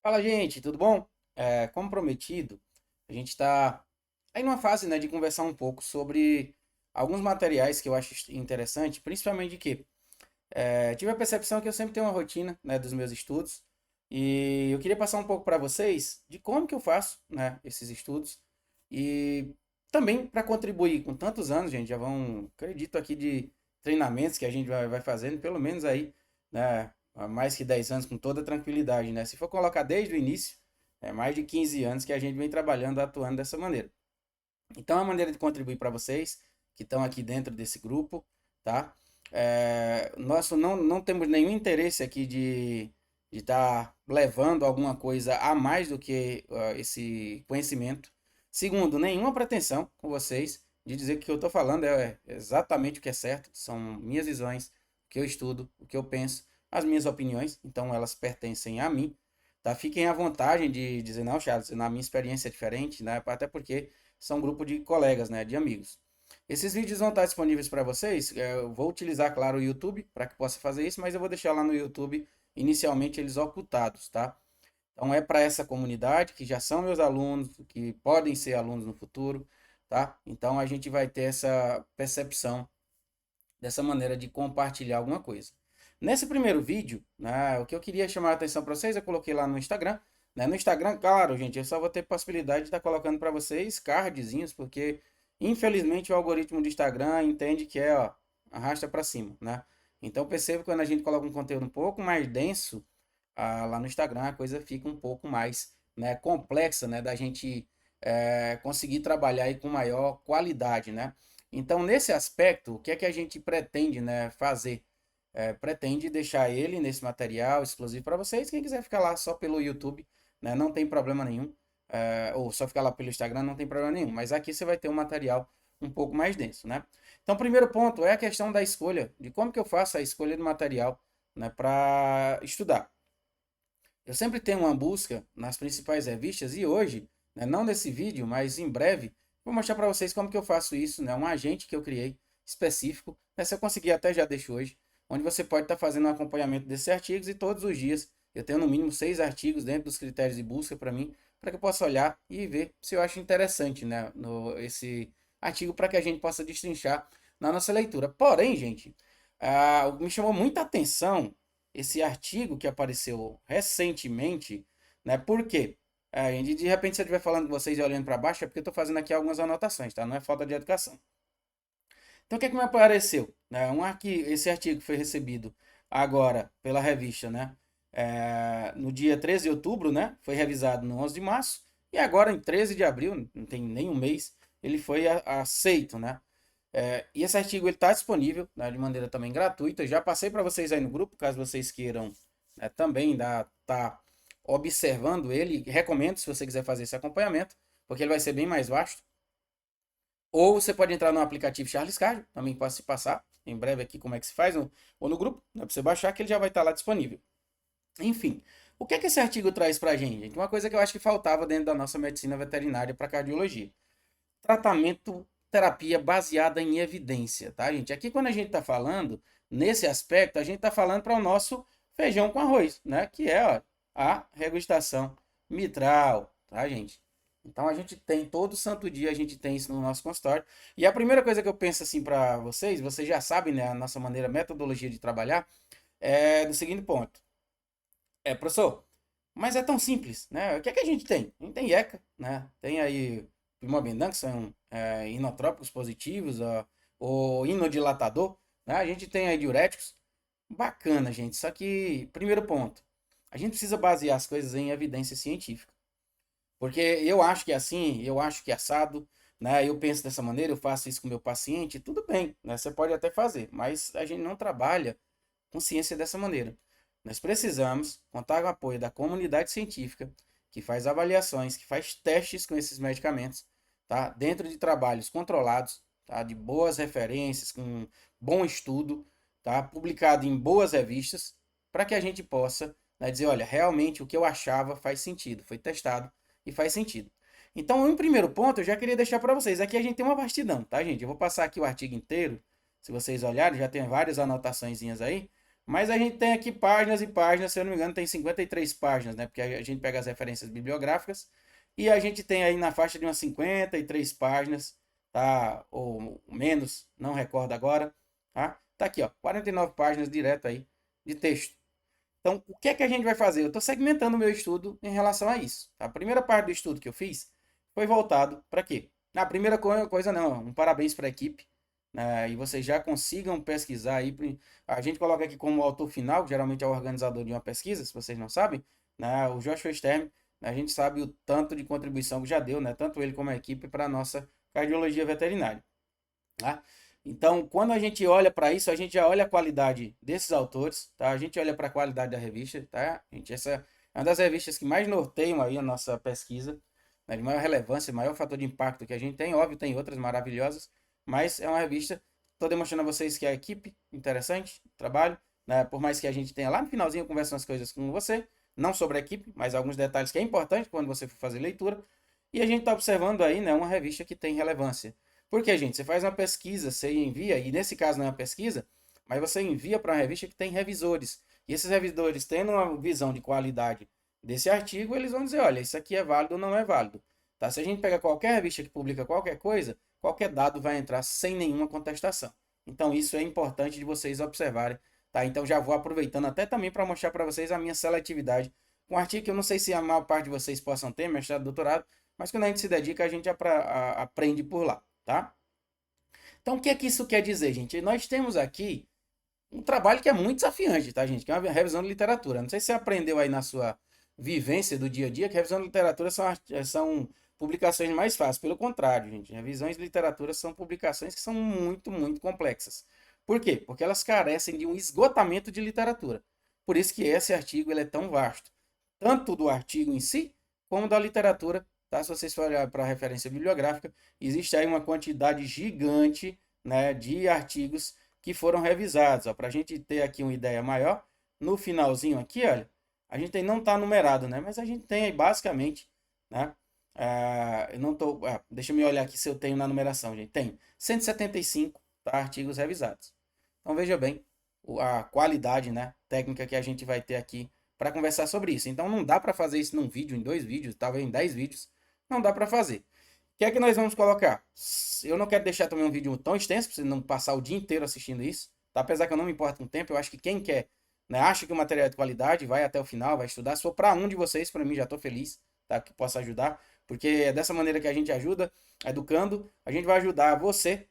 Fala, gente, tudo bom? Como prometido, a gente está aí numa fase, né, de conversar um pouco sobre alguns materiais que eu acho interessante, principalmente de que tive a percepção que eu sempre tenho uma rotina, né, dos meus estudos e eu queria passar um pouco para vocês de como que eu faço, né, esses estudos e também para contribuir com tantos anos, gente, já vão, acredito aqui de treinamentos que a gente vai fazendo, pelo menos aí, né, há mais que 10 anos com toda tranquilidade, né? Se for colocar desde o início, é mais de 15 anos que a gente vem trabalhando, atuando dessa maneira. Então, é uma maneira de contribuir para vocês que estão aqui dentro desse grupo, tá? Nosso não temos nenhum interesse aqui de estar levando alguma coisa a mais do que esse conhecimento. Segundo, nenhuma pretensão com vocês de dizer que o que eu estou falando é exatamente o que é certo, são minhas visões, o que eu estudo, o que eu penso, as minhas opiniões, então elas pertencem a mim, tá? Fiquem à vontade de dizer, não, Charles, na minha experiência é diferente, né? Até porque são um grupo de colegas, né, de amigos. Esses vídeos vão estar disponíveis para vocês. Eu vou utilizar, claro, o YouTube para que possa fazer isso, mas eu vou deixar lá no YouTube inicialmente eles ocultados, tá? Então é para essa comunidade que já são meus alunos, que podem ser alunos no futuro, tá? Então a gente vai ter essa percepção dessa maneira de compartilhar alguma coisa. Nesse primeiro vídeo, né, o que eu queria chamar a atenção para vocês, eu coloquei lá no Instagram. Né? No Instagram, claro, gente, eu só vou ter possibilidade de estar colocando para vocês cardzinhos, porque infelizmente o algoritmo do Instagram entende que é, ó, arrasta para cima, né? Então perceba que quando a gente coloca um conteúdo um pouco mais denso, lá no Instagram a coisa fica um pouco mais, né, complexa, né, da gente conseguir trabalhar aí com maior qualidade, né? Então, nesse aspecto, o que é que a gente pretende, né, fazer? Pretende deixar ele nesse material exclusivo para vocês. Quem quiser ficar lá só pelo YouTube, né, não tem problema nenhum. Ou só ficar lá pelo Instagram, não tem problema nenhum. Mas aqui você vai ter um material um pouco mais denso, né? Então, o primeiro ponto é a questão da escolha, de como que eu faço a escolha do material, né, para estudar. Eu sempre tenho uma busca nas principais revistas e hoje, né, não nesse vídeo, mas em breve, vou mostrar para vocês como que eu faço isso, né, um agente que eu criei específico, né, se eu conseguir até já deixo hoje, onde você pode estar fazendo um acompanhamento desses artigos e todos os dias eu tenho no mínimo 6 artigos dentro dos critérios de busca para mim, para que eu possa olhar e ver se eu acho interessante, né, esse artigo para que a gente possa destrinchar na nossa leitura. Porém, gente, me chamou muita atenção esse artigo que apareceu recentemente, né? Por quê? De repente, se eu estiver falando com vocês e olhando para baixo, é porque eu estou fazendo aqui algumas anotações, tá? Não é falta de educação. Então, o que é que me apareceu? Né? Esse artigo foi recebido agora pela revista, né? No dia 13 de outubro, né? Foi revisado no 11 de março. E agora, em 13 de abril, não tem nem um mês, ele foi aceito, né? E esse artigo está disponível, né, de maneira também gratuita. Eu já passei para vocês aí no grupo, caso vocês queiram, né, também tá observando ele. Recomendo se você quiser fazer esse acompanhamento, porque ele vai ser bem mais vasto. Ou você pode entrar no aplicativo Charles Card, também posso te passar em breve aqui como é que se faz, ou no grupo, né, para você baixar, que ele já vai estar lá disponível. Enfim, o que é que esse artigo traz para a gente? Uma coisa que eu acho que faltava dentro da nossa medicina veterinária para cardiologia. Tratamento, terapia baseada em evidência, tá, gente? Aqui quando a gente está falando, nesse aspecto, a gente está falando para o nosso feijão com arroz, né? Que é, ó, a regurgitação mitral, tá, gente? Então a gente tem, todo santo dia a gente tem isso no nosso consultório. E a primeira coisa que eu penso assim para vocês já sabem, né, a nossa maneira, metodologia de trabalhar, é do seguinte ponto. Professor, mas é tão simples, né? O que é que a gente tem? A gente tem IECA, né? Tem aí Imobendan, que são inotrópicos positivos, ó, o inodilatador, né? A gente tem aí diuréticos. Bacana, gente. Só que, primeiro ponto, a gente precisa basear as coisas em evidência científica. Porque eu acho que é assim, eu acho que é assado, né? Eu penso dessa maneira, eu faço isso com o meu paciente, tudo bem, né? Você pode até fazer, mas a gente não trabalha com ciência dessa maneira. Nós precisamos contar com o apoio da comunidade científica, que faz avaliações, que faz testes com esses medicamentos, tá? Dentro de trabalhos controlados, tá? De boas referências, com bom estudo, tá? Publicado em boas revistas, para que a gente possa, né, dizer, olha, realmente o que eu achava faz sentido, foi testado e faz sentido. Então, em primeiro ponto, eu já queria deixar para vocês. Aqui a gente tem uma vastidão, tá, gente? Eu vou passar aqui o artigo inteiro. Se vocês olharem, já tem várias anotaçõezinhas aí. Mas a gente tem aqui páginas e páginas, se eu não me engano, tem 53 páginas, né? Porque a gente pega as referências bibliográficas e a gente tem aí na faixa de umas 53 páginas, tá? Ou menos, não recordo agora, tá? Tá aqui, ó, 49 páginas direto aí de texto. Então, o que é que a gente vai fazer? Eu estou segmentando o meu estudo em relação a isso. A primeira parte do estudo que eu fiz foi voltado para quê? A primeira coisa não, um parabéns para a equipe, né? E vocês já consigam pesquisar aí. A gente coloca aqui como autor final, geralmente é o organizador de uma pesquisa, se vocês não sabem, né? O Joshua Stern, a gente sabe o tanto de contribuição que já deu, né? Tanto ele como a equipe para a nossa cardiologia veterinária. Tá? Então, quando a gente olha para isso, a gente já olha a qualidade desses autores, tá? A gente olha para a qualidade da revista, tá? Gente, essa é uma das revistas que mais norteiam aí a nossa pesquisa, né? De maior relevância, maior fator de impacto que a gente tem. Óbvio, tem outras maravilhosas, mas é uma revista. Estou demonstrando a vocês que a equipe, interessante, trabalho, né? Por mais que a gente tenha lá no finalzinho conversando as coisas com você, não sobre a equipe, mas alguns detalhes que é importante quando você for fazer leitura. E a gente está observando aí, né, uma revista que tem relevância. Porque, gente, você faz uma pesquisa, você envia, e nesse caso não é uma pesquisa, mas você envia para uma revista que tem revisores. E esses revisores, tendo uma visão de qualidade desse artigo, eles vão dizer, olha, isso aqui é válido ou não é válido. Tá? Se a gente pega qualquer revista que publica qualquer coisa, qualquer dado vai entrar sem nenhuma contestação. Então, isso é importante de vocês observarem. Tá? Então, já vou aproveitando até também para mostrar para vocês a minha seletividade. Um artigo que eu não sei se a maior parte de vocês possam ter, mestrado, doutorado, mas quando a gente se dedica, a gente aprende por lá, tá? Então, o que é que isso quer dizer, gente? Nós temos aqui um trabalho que é muito desafiante, tá, gente? Que é uma revisão de literatura. Não sei se você aprendeu aí na sua vivência do dia a dia que revisão de literatura são publicações mais fáceis. Pelo contrário, gente, revisões de literatura são publicações que são muito, muito complexas. Por quê? Porque elas carecem de um esgotamento de literatura. Por isso que esse artigo ele é tão vasto. Tanto do artigo em si, como da literatura. Tá? Se vocês forem olhar para a referência bibliográfica, existe aí uma quantidade gigante, né, de artigos que foram revisados. Para a gente ter aqui uma ideia maior, no finalzinho aqui, olha, a gente não está numerado, né? Mas a gente tem aí basicamente, né? Eu não tô, deixa eu me olhar aqui se eu tenho na numeração, gente. Tem 175, tá, artigos revisados. Então veja bem a qualidade, né, técnica que a gente vai ter aqui para conversar sobre isso. Então não dá para fazer isso num vídeo, em 2 vídeos, talvez em 10 vídeos. Não dá para fazer. O que é que nós vamos colocar? Eu não quero deixar também um vídeo tão extenso, para você não passar o dia inteiro assistindo isso. Tá? Apesar que eu não me importo com o tempo, eu acho que quem quer, né, acha que o material é de qualidade, vai até o final, vai estudar. Se for para um de vocês, para mim já estou feliz, tá? Que possa ajudar. Porque é dessa maneira que a gente ajuda, educando. A gente vai ajudar você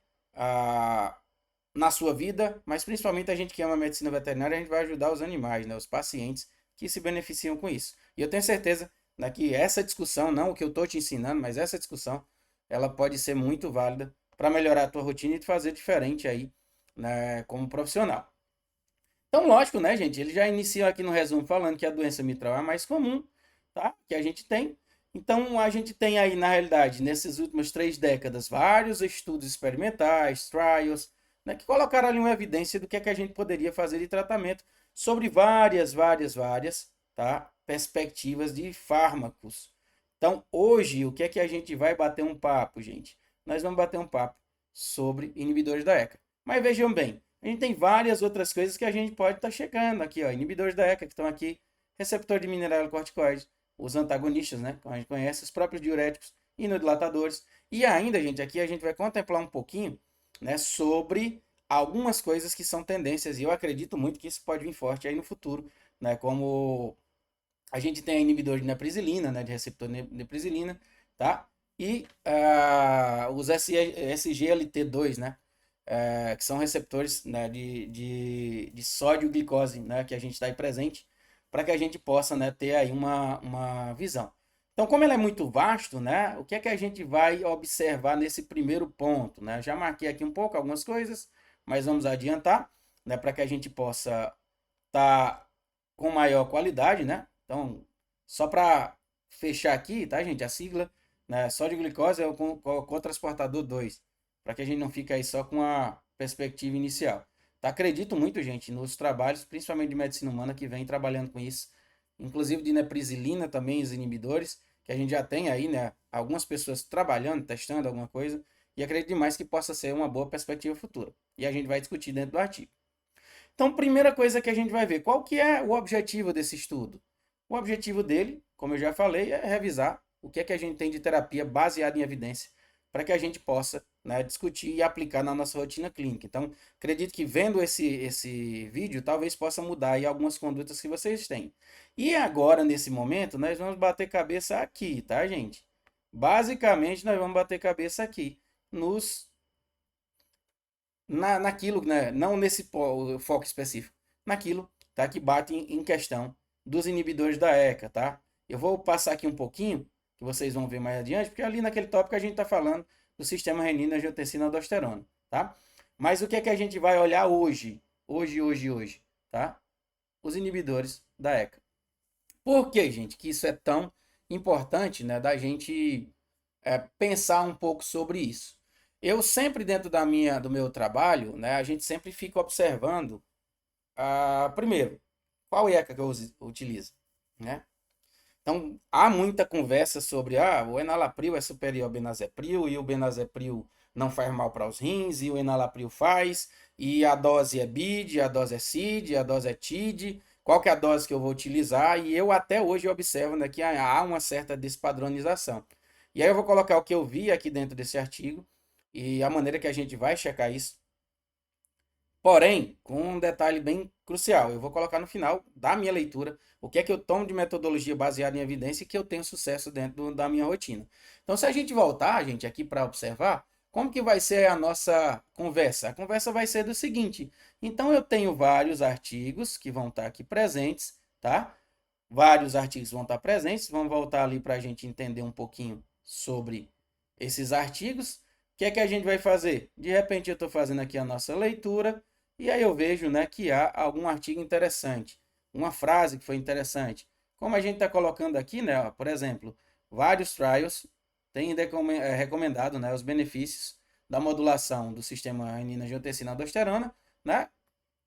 na sua vida, mas principalmente a gente que ama a medicina veterinária, a gente vai ajudar os animais, né, os pacientes que se beneficiam com isso. E eu tenho certeza, né, que essa discussão, não o que eu estou te ensinando, mas essa discussão, ela pode ser muito válida para melhorar a tua rotina e te fazer diferente aí, né, como profissional. Então, lógico, né, gente? Ele já inicia aqui no resumo falando que a doença mitral é a mais comum, tá? Que a gente tem. Então, a gente tem aí, na realidade, nessas últimas 3 décadas, vários estudos experimentais, trials, né, que colocaram ali uma evidência do que é que a gente poderia fazer de tratamento sobre várias, tá? Perspectivas de fármacos. Então, hoje, o que é que a gente vai bater um papo, gente? Nós vamos bater um papo sobre inibidores da ECA. Mas vejam bem, a gente tem várias outras coisas que a gente pode estar checando aqui, ó, inibidores da ECA que estão aqui, receptor de mineralocorticoide, os antagonistas, né, como a gente conhece, os próprios diuréticos, inodilatadores. E ainda, gente, aqui a gente vai contemplar um pouquinho, né, sobre algumas coisas que são tendências, e eu acredito muito que isso pode vir forte aí no futuro, né, como a gente tem a inibidor de neprisilina, né, de receptor de neprisilina, tá? E os SGLT2, né, que são receptores, né, de sódio glicose, né, que a gente está aí presente, para que a gente possa, né, ter aí uma visão. Então, como ele é muito vasto, né, o que é que a gente vai observar nesse primeiro ponto, né? Já marquei aqui um pouco algumas coisas, mas vamos adiantar, né, para que a gente possa estar com maior qualidade, né? Então, só para fechar aqui, tá, gente? A sigla, né? Sódio glicose é o cotransportador 2, para que a gente não fique aí só com a perspectiva inicial. Tá? Acredito muito, gente, nos trabalhos, principalmente de medicina humana, que vem trabalhando com isso, inclusive de neprisilina também, os inibidores, que a gente já tem aí, né? Algumas pessoas trabalhando, testando alguma coisa, e acredito demais que possa ser uma boa perspectiva futura. E a gente vai discutir dentro do artigo. Então, primeira coisa que a gente vai ver, qual que é o objetivo desse estudo? O objetivo dele, como eu já falei, é revisar o que é que a gente tem de terapia baseada em evidência, para que a gente possa, né, discutir e aplicar na nossa rotina clínica. Então, acredito que vendo esse vídeo, talvez possa mudar aí algumas condutas que vocês têm. E agora, nesse momento, nós vamos bater cabeça aqui, tá, gente? Basicamente, nós vamos bater cabeça aqui, naquilo, né? Não nesse foco específico, naquilo, tá? Que bate em questão dos inibidores da ECA, tá? Eu vou passar aqui um pouquinho, que vocês vão ver mais adiante, porque ali naquele tópico a gente está falando do sistema renina, angiotensina, aldosterona, tá? Mas o que é que a gente vai olhar hoje? Hoje, tá? Os inibidores da ECA. Por que, gente, que isso é tão importante, né, da gente pensar um pouco sobre isso? Eu sempre, dentro do meu trabalho, né, a gente sempre fica observando, primeiro, qual ECA que eu utilizo, né? Então, há muita conversa sobre, o enalapril é superior ao benazepril, e o benazepril não faz mal para os rins, e o enalapril faz, e a dose é BID, a dose é CID, a dose é TID, qual que é a dose que eu vou utilizar, e eu até hoje observo, né, que há uma certa despadronização. E aí eu vou colocar o que eu vi aqui dentro desse artigo, e a maneira que a gente vai checar isso. Porém, com um detalhe bem crucial, eu vou colocar no final da minha leitura o que é que eu tomo de metodologia baseada em evidência e que eu tenho sucesso dentro da minha rotina. Então, se a gente voltar, gente, aqui para observar, como que vai ser a nossa conversa? A conversa vai ser do seguinte: então eu tenho vários artigos que vão estar aqui presentes, tá? Vários artigos vão estar presentes, vamos voltar ali para a gente entender um pouquinho sobre esses artigos. O que é que a gente vai fazer? De repente eu estou fazendo aqui a nossa leitura e aí eu vejo, né, que há algum artigo interessante, uma frase que foi interessante. Como a gente está colocando aqui, né, ó, por exemplo, vários trials têm recomendado, né, os benefícios da modulação do sistema renina-angiotensina-aldosterona, né,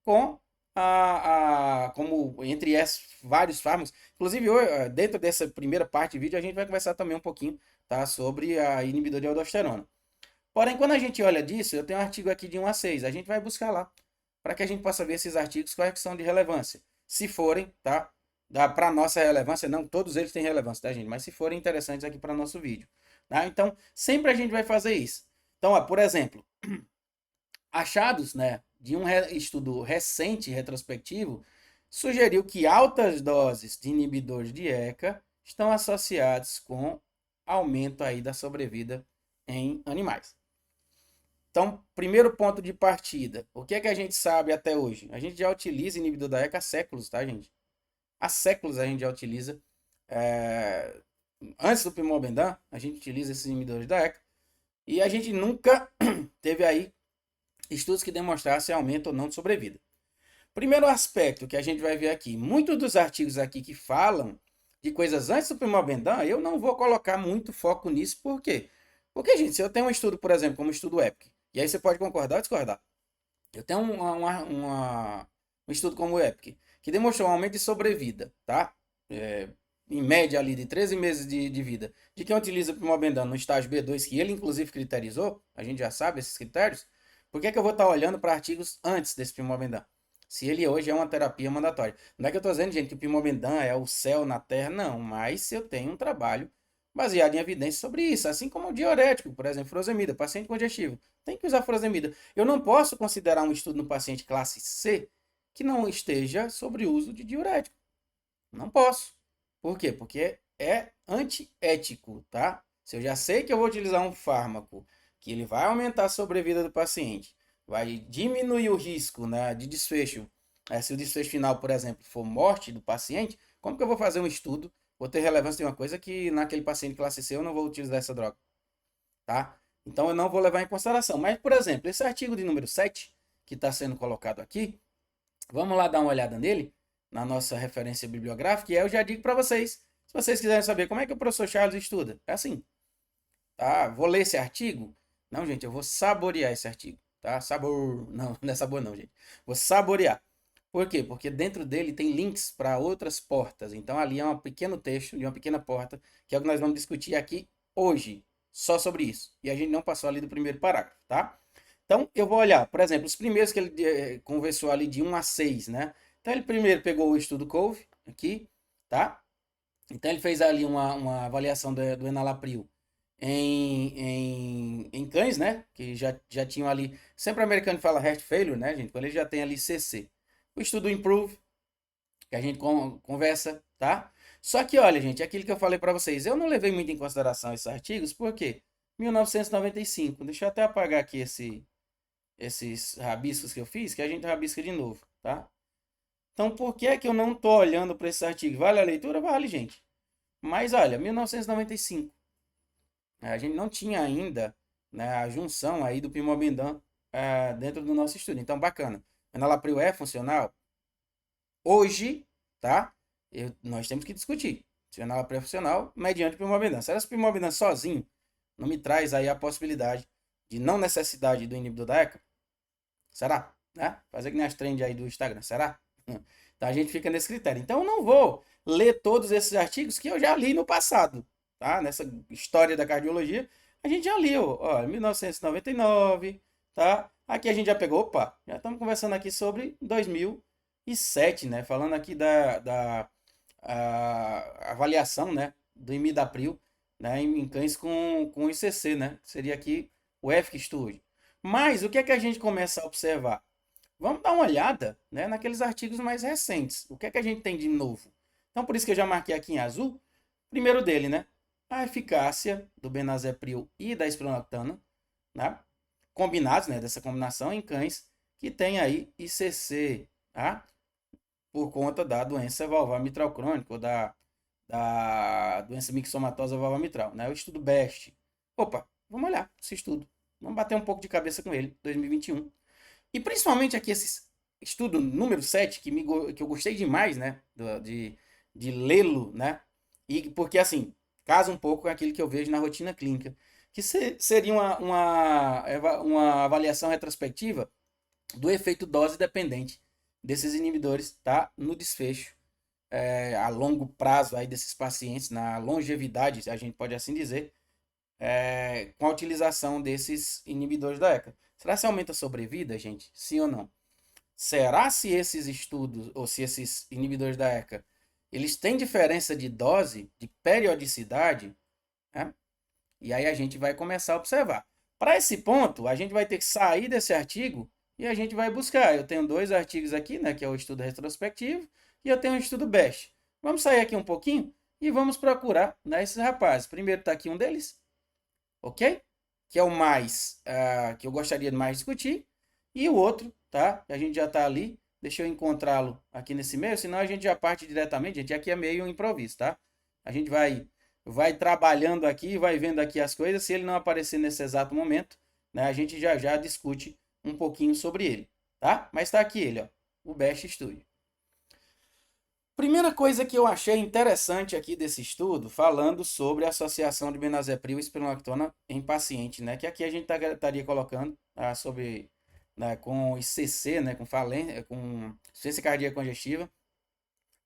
com como entre esses vários fármacos. Inclusive, dentro dessa primeira parte do vídeo, a gente vai conversar também um pouquinho, tá, sobre a inibidor de aldosterona. Porém, quando a gente olha disso, eu tenho um artigo aqui de 1 a 6. A gente vai buscar lá, para que a gente possa ver esses artigos quais que são de relevância. Se forem, tá? Para nossa relevância, não todos eles têm relevância, tá, gente? Mas se forem interessantes aqui para nosso vídeo. Tá? Então, sempre a gente vai fazer isso. Então, ó, por exemplo, achados, né, de um estudo recente, retrospectivo, sugeriu que altas doses de inibidores de ECA estão associadas com aumento aí da sobrevida em animais. Então, primeiro ponto de partida, o que é que a gente sabe até hoje? A gente já utiliza inibidor da ECA há séculos, tá, gente? Há séculos a gente já utiliza. Antes do Primobendan, a gente utiliza esses inibidores da ECA e a gente nunca teve aí estudos que demonstrassem aumento ou não de sobrevida. Primeiro aspecto que a gente vai ver aqui, muitos dos artigos aqui que falam de coisas antes do Primobendan, eu não vou colocar muito foco nisso, por quê? Porque, gente, se eu tenho um estudo, por exemplo, como o estudo EPIC, e aí você pode concordar ou discordar, eu tenho um estudo como o EPIC, que demonstrou um aumento de sobrevida, tá? Em média ali de 13 meses de vida, de quem utiliza o Primobendan no estágio B2, que ele inclusive criterizou, a gente já sabe esses critérios, por que eu vou estar olhando para artigos antes desse Primobendan? Se ele hoje é uma terapia mandatória. Não é que eu estou dizendo, gente, que o Primobendan é o céu na terra, não, mas eu tenho um trabalho baseado em evidências sobre isso, assim como o diurético, por exemplo, furosemida, paciente congestivo, tem que usar furosemida. Eu não posso considerar um estudo no paciente classe C que não esteja sobre o uso de diurético. Não posso. Por quê? Porque é antiético, tá? Se eu já sei que eu vou utilizar um fármaco que ele vai aumentar a sobrevida do paciente, vai diminuir o risco, né, de desfecho, se o desfecho final, por exemplo, for morte do paciente, como que eu vou fazer um estudo, vou ter relevância de uma coisa que naquele paciente classe C eu não vou utilizar essa droga, tá? Então eu não vou levar em consideração. Mas, por exemplo, esse artigo de número 7, que está sendo colocado aqui, vamos lá dar uma olhada nele, na nossa referência bibliográfica, e aí eu já digo para vocês, se vocês quiserem saber como é que o professor Charles estuda, é assim, tá? Vou ler esse artigo? Não, gente, eu vou saborear esse artigo, tá? Sabor, não, não é sabor não, gente. Vou saborear. Por quê? Porque dentro dele tem links para outras portas. Então ali é um pequeno texto de uma pequena porta, que é o que nós vamos discutir aqui hoje, só sobre isso. E a gente não passou ali do primeiro parágrafo, tá? Então, eu vou olhar, por exemplo, os primeiros que ele conversou ali de 1 a 6, né? Então, ele primeiro pegou o estudo Cove, aqui, tá? Então, ele fez ali uma avaliação do enalapril em cães, né? Que já tinham ali. Sempre o americano fala heart failure, né, gente? Quando ele já tem ali CC. O estudo Improve, que a gente conversa, tá? Só que, olha, gente, aquilo que eu falei para vocês, eu não levei muito em consideração esses artigos, por quê? 1995. Deixa eu até apagar aqui esses rabiscos que eu fiz, que a gente rabisca de novo, tá? Então, por que é que eu não tô olhando para esse artigo? Vale a leitura? Vale, gente. Mas, olha, 1995. A gente não tinha ainda, né, a junção aí do Pimobendan dentro do nosso estudo. Então, bacana. Enalapril é funcional? Hoje, tá? Nós temos que discutir se o enalapril é funcional mediante o Pimobendan. Será que o Pimobendan sozinho não me traz aí a possibilidade de não necessidade do inibidor da ECA? Será? Né? Fazer que nem as trends aí do Instagram. Será? Então a gente fica nesse critério. Então eu não vou ler todos esses artigos que eu já li no passado, tá? Nessa história da cardiologia, a gente já leu, ó, 1999, tá? Aqui a gente já pegou, opa, já estamos conversando aqui sobre 2007, né? Falando aqui da avaliação, né, do imidapril, né, em cães com ICC, né? Seria aqui o EFIC Study. Mas o que é que a gente começa a observar? Vamos dar uma olhada, né, naqueles artigos mais recentes. O que é que a gente tem de novo? Então, por isso que eu já marquei aqui em azul. Primeiro dele, né? A eficácia do benazepril e da espironolactona, né? Combinados, né, dessa combinação em cães que tem aí ICC, tá? Por conta da doença valvar mitral crônica ou da doença mixomatosa valvar mitral, né? O estudo BEST. Opa, vamos olhar esse estudo. Vamos bater um pouco de cabeça com ele, 2021. E principalmente aqui esse estudo número 7 que eu gostei demais, né? De lê-lo, né? E porque, assim, casa um pouco com aquilo que eu vejo na rotina clínica. Que seria uma avaliação retrospectiva do efeito dose dependente desses inibidores, tá? No desfecho a longo prazo aí desses pacientes, na longevidade, a gente pode assim dizer, com a utilização desses inibidores da ECA. Será se aumenta a sobrevida, gente? Sim ou não? Será se esses estudos, ou se esses inibidores da ECA, eles têm diferença de dose, de periodicidade? Né? E aí a gente vai começar a observar. Para esse ponto, a gente vai ter que sair desse artigo e a gente vai buscar. Eu tenho dois artigos aqui, né, que é o estudo retrospectivo e eu tenho o estudo BEST. Vamos sair aqui um pouquinho e vamos procurar, né, esses rapazes. Primeiro está aqui um deles, ok? Que é o mais que eu gostaria de mais discutir. E o outro, tá? A gente já está ali. Deixa eu encontrá-lo aqui nesse meio, senão a gente já parte diretamente. Gente, aqui é meio improviso, tá? A gente vai trabalhando aqui, vai vendo aqui as coisas. Se ele não aparecer nesse exato momento, né, a gente já discute um pouquinho sobre ele, tá? Mas está aqui ele, ó, o Best Studio. Primeira coisa que eu achei interessante aqui desse estudo, falando sobre a associação de benazepril e espironolactona em paciente, né? Que aqui a gente estaria colocando sobre, né, com ICC, né, com falência, com insuficiência cardíaca congestiva,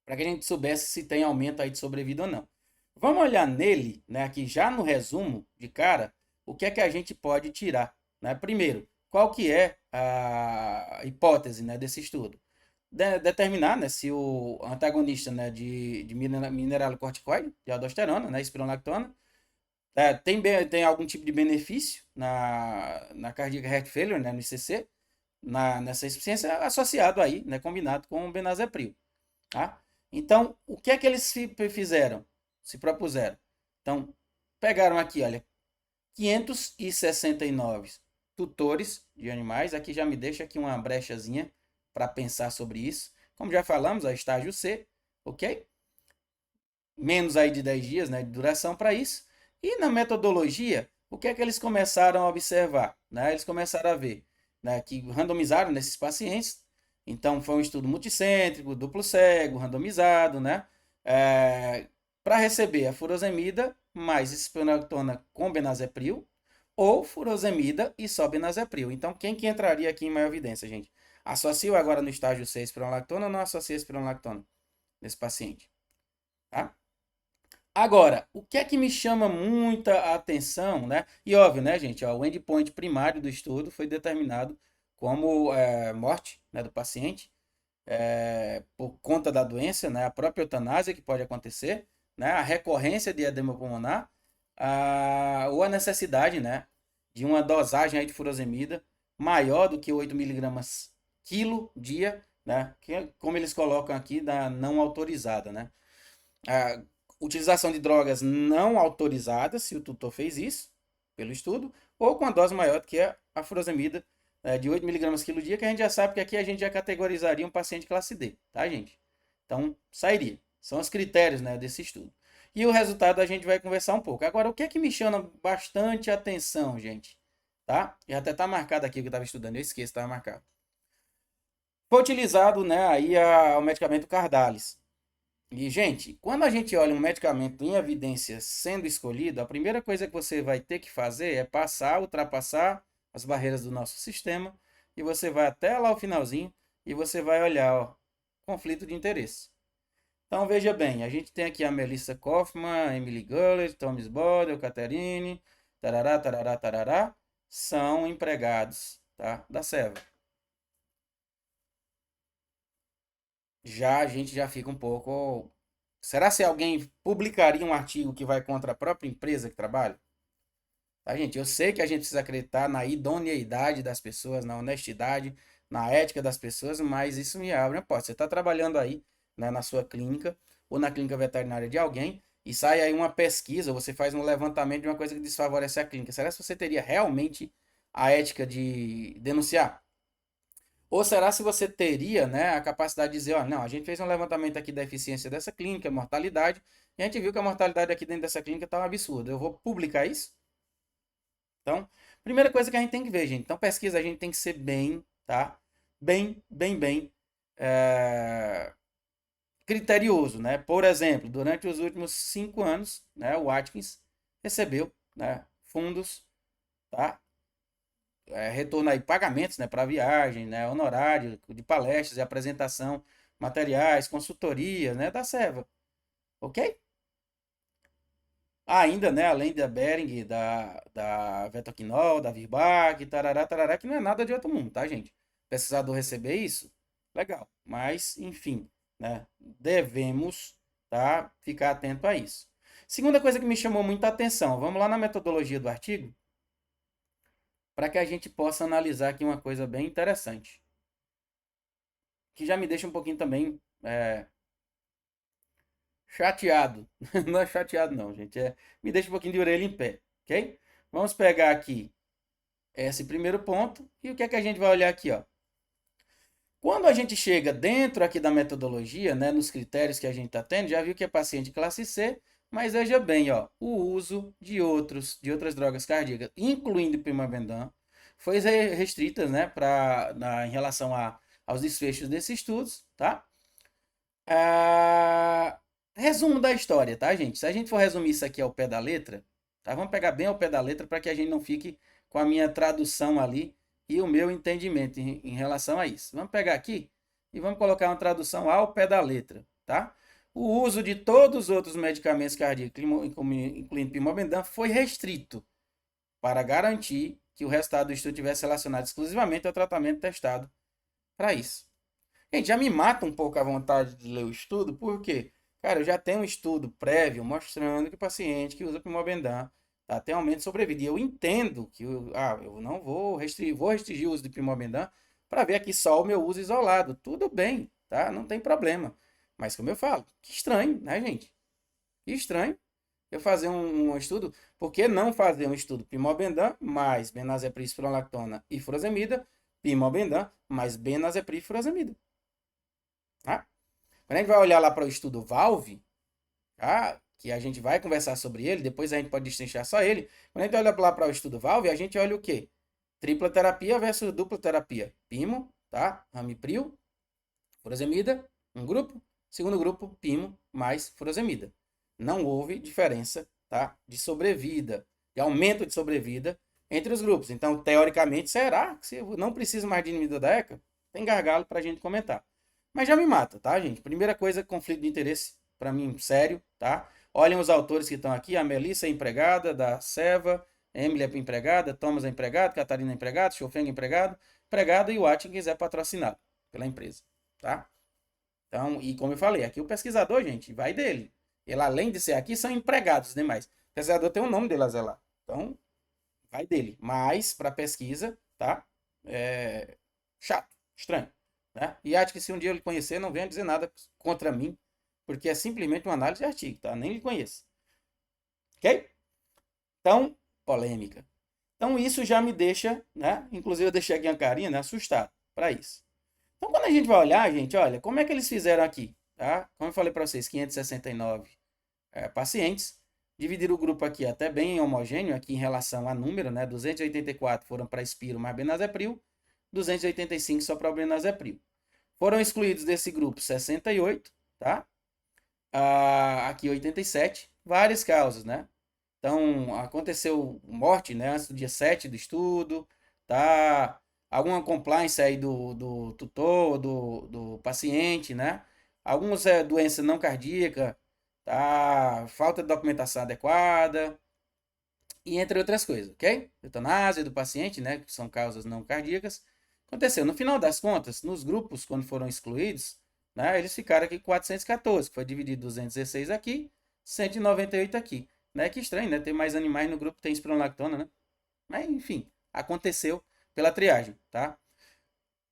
para que a gente soubesse se tem aumento aí de sobrevida ou não. Vamos olhar nele, né, aqui já no resumo de cara, o que é que a gente pode tirar, né? Primeiro, qual que é a hipótese, né, desse estudo? Determinar, né, se o antagonista, né, de mineralocorticoide, de aldosterona, né, espironolactona, tem algum tipo de benefício na cardiac heart failure, né, no ICC, nessa insuficiência associado aí, né, combinado com o benazepril, tá? Então, o que é que eles fizeram? Se propuseram. Então, pegaram aqui, olha, 569 tutores de animais. Aqui já me deixa aqui uma brechazinha para pensar sobre isso. Como já falamos, a estágio C, ok? Menos aí de 10 dias, né, de duração para isso. E na metodologia, o que é que eles começaram a observar? Né? Eles começaram a ver, né, que randomizaram nesses pacientes. Então, foi um estudo multicêntrico, duplo cego, randomizado, né? Para receber a furosemida mais espironolactona com benazepril ou furosemida e só benazepril. Então, quem que entraria aqui em maior evidência, gente? Associo agora no estágio 6 espironolactona ou não associo espironolactona nesse paciente? Tá? Agora, o que é que me chama muita atenção, né? E óbvio, né, gente? Ó, o endpoint primário do estudo foi determinado como morte, né, do paciente por conta da doença, né? A própria eutanásia que pode acontecer, né? A recorrência de edema pulmonar, ou a necessidade, né, de uma dosagem aí de furosemida maior do que 8 miligramas quilo dia, né? Que é como eles colocam aqui, da não autorizada, né? A utilização de drogas não autorizadas, se o tutor fez isso, pelo estudo, ou com a dose maior, que é a furosemida de 8 miligramas quilo dia, que a gente já sabe que aqui a gente já categorizaria um paciente classe D, tá, gente? Então, sairia. São os critérios, né, desse estudo. E o resultado a gente vai conversar um pouco. Agora, o que é que me chama bastante atenção, gente? Tá? E até tá marcado aqui o que eu estava estudando, eu esqueço, estava marcado. Foi utilizado, né, aí o medicamento Cardalis. E, gente, quando a gente olha um medicamento em evidência sendo escolhido, a primeira coisa que você vai ter que fazer é ultrapassar as barreiras do nosso sistema, e você vai até lá o finalzinho e você vai olhar, ó, conflito de interesse. Então, veja bem, a gente tem aqui a Melissa Kaufman, Emily Gullett, Thomas Bodel, Catherine, tarará, tarará, tarará, são empregados, tá, da Seva. Já a gente já fica um pouco. Será se alguém publicaria um artigo que vai contra a própria empresa que trabalha? Tá, gente? Eu sei que a gente precisa acreditar na idoneidade das pessoas, na honestidade, na ética das pessoas, mas isso me abre uma porta. Você está trabalhando aí, né, na sua clínica ou na clínica veterinária de alguém e sai aí uma pesquisa, você faz um levantamento de uma coisa que desfavorece a clínica. Será que você teria realmente a ética de denunciar? Ou será se você teria, né, a capacidade de dizer, ó, não, a gente fez um levantamento aqui da eficiência dessa clínica, mortalidade, e a gente viu que a mortalidade aqui dentro dessa clínica está um absurdo. Eu vou publicar isso? Então, primeira coisa que a gente tem que ver, gente. Então, pesquisa a gente tem que ser bem, tá? Bem criterioso, né? Por exemplo, durante os últimos 5 anos, né, o Atkins recebeu, né, fundos, tá? Retorno aí, pagamentos, né, para viagem, né, honorário de palestras e apresentação, materiais, consultoria, né, da Seva, ok? Ainda, né, além da Behring, da Vetoquinol, da Virbag, tarará, tarará, que não é nada de outro mundo, tá, gente? Pesquisador receber isso, legal, mas, enfim, né, devemos, tá, ficar atento a isso. Segunda coisa que me chamou muita atenção, vamos lá na metodologia do artigo, para que a gente possa analisar aqui uma coisa bem interessante, que já me deixa um pouquinho também chateado. Não é chateado não, gente. Me deixa um pouquinho de orelha em pé, ok? Vamos pegar aqui esse primeiro ponto e o que é que a gente vai olhar aqui, ó. Quando a gente chega dentro aqui da metodologia, né, nos critérios que a gente está tendo, já viu que é paciente classe C, mas veja bem, ó, o uso de outras drogas cardíacas, incluindo pimobendan, foi restrita, né, em relação aos desfechos desses estudos, tá? Resumo da história, tá, gente? Se a gente for resumir isso aqui ao pé da letra, tá? Vamos pegar bem ao pé da letra para que a gente não fique com a minha tradução ali e o meu entendimento em relação a isso. Vamos pegar aqui e vamos colocar uma tradução ao pé da letra, tá? O uso de todos os outros medicamentos cardíacos, incluindo pimobendan, foi restrito para garantir que o resultado do estudo tivesse relacionado exclusivamente ao tratamento testado para isso. Gente, já me mata um pouco a vontade de ler o estudo, porque, cara, eu já tenho um estudo prévio mostrando que o paciente que usa Primobendan tem aumento de sobrevida. E eu entendo que eu não vou restringir o uso de Primobendan para ver aqui só o meu uso isolado. Tudo bem, tá? Não tem problema. Mas como eu falo, que estranho, né, gente? Que estranho eu fazer um estudo. Por que não fazer um estudo Primobendan mais benazeprim, spironolactona e furosemida, Primobendan mais benazeprim e furosemida? Tá? Quando a gente vai olhar lá para o estudo Valve, tá? Que a gente vai conversar sobre ele, depois a gente pode destrinchar só ele. Quando a gente olha lá para o estudo Valve, a gente olha o quê? Tripla terapia versus dupla terapia. Pimo, tá? Ramipril, furosemida, um grupo. Segundo grupo, Pimo mais furosemida. Não houve diferença, tá? De sobrevida, de aumento de sobrevida entre os grupos. Então, teoricamente, será que se não precisa mais de inibidor da ECA? Tem gargalo para a gente comentar. Mas já me mata, tá, gente? Primeira coisa, conflito de interesse, para mim, sério, tá? Olhem os autores que estão aqui, a Melissa é empregada da Seva, Emily é empregada, Thomas é empregado, Catarina é empregada, Chofeng é empregado e o Atkins é patrocinado pela empresa, tá? Então, e como eu falei, aqui o pesquisador, gente, vai dele. Ele, além de ser aqui, são empregados demais. O pesquisador tem o nome dele a zelar. Então, vai dele. Mas, para pesquisa, tá? É chato, estranho. Né? E acho que se um dia ele conhecer, não venha dizer nada contra mim, porque é simplesmente uma análise de artigo, tá? Nem lhe conheço. Ok? Então, polêmica. Então, isso já me deixa, né? Inclusive, eu deixei aqui uma carinha, né? Assustado para isso. Então, quando a gente vai olhar, gente, olha, como é que eles fizeram aqui, tá? Como eu falei para vocês, 569 pacientes, dividiram o grupo aqui até bem homogêneo, aqui em relação a número, né? 284 foram para Spiro mais Benazepril, 285 só para o Benazepril. Foram excluídos desse grupo 68, tá? Aqui 87, várias causas, né? Então, aconteceu morte, né, antes do dia 7 do estudo, tá? Alguma compliance aí do tutor, do paciente, né? Algumas doenças não cardíacas, tá? Falta de documentação adequada, e entre outras coisas, ok? Eutanásia do paciente, né, que são causas não cardíacas. Aconteceu, no final das contas, nos grupos, quando foram excluídos, né, eles ficaram aqui 414, que foi dividido 216 aqui, 198 aqui. Né? Que estranho, né? Ter mais animais no grupo que tem espironolactona, né? Mas, enfim, aconteceu pela triagem, tá?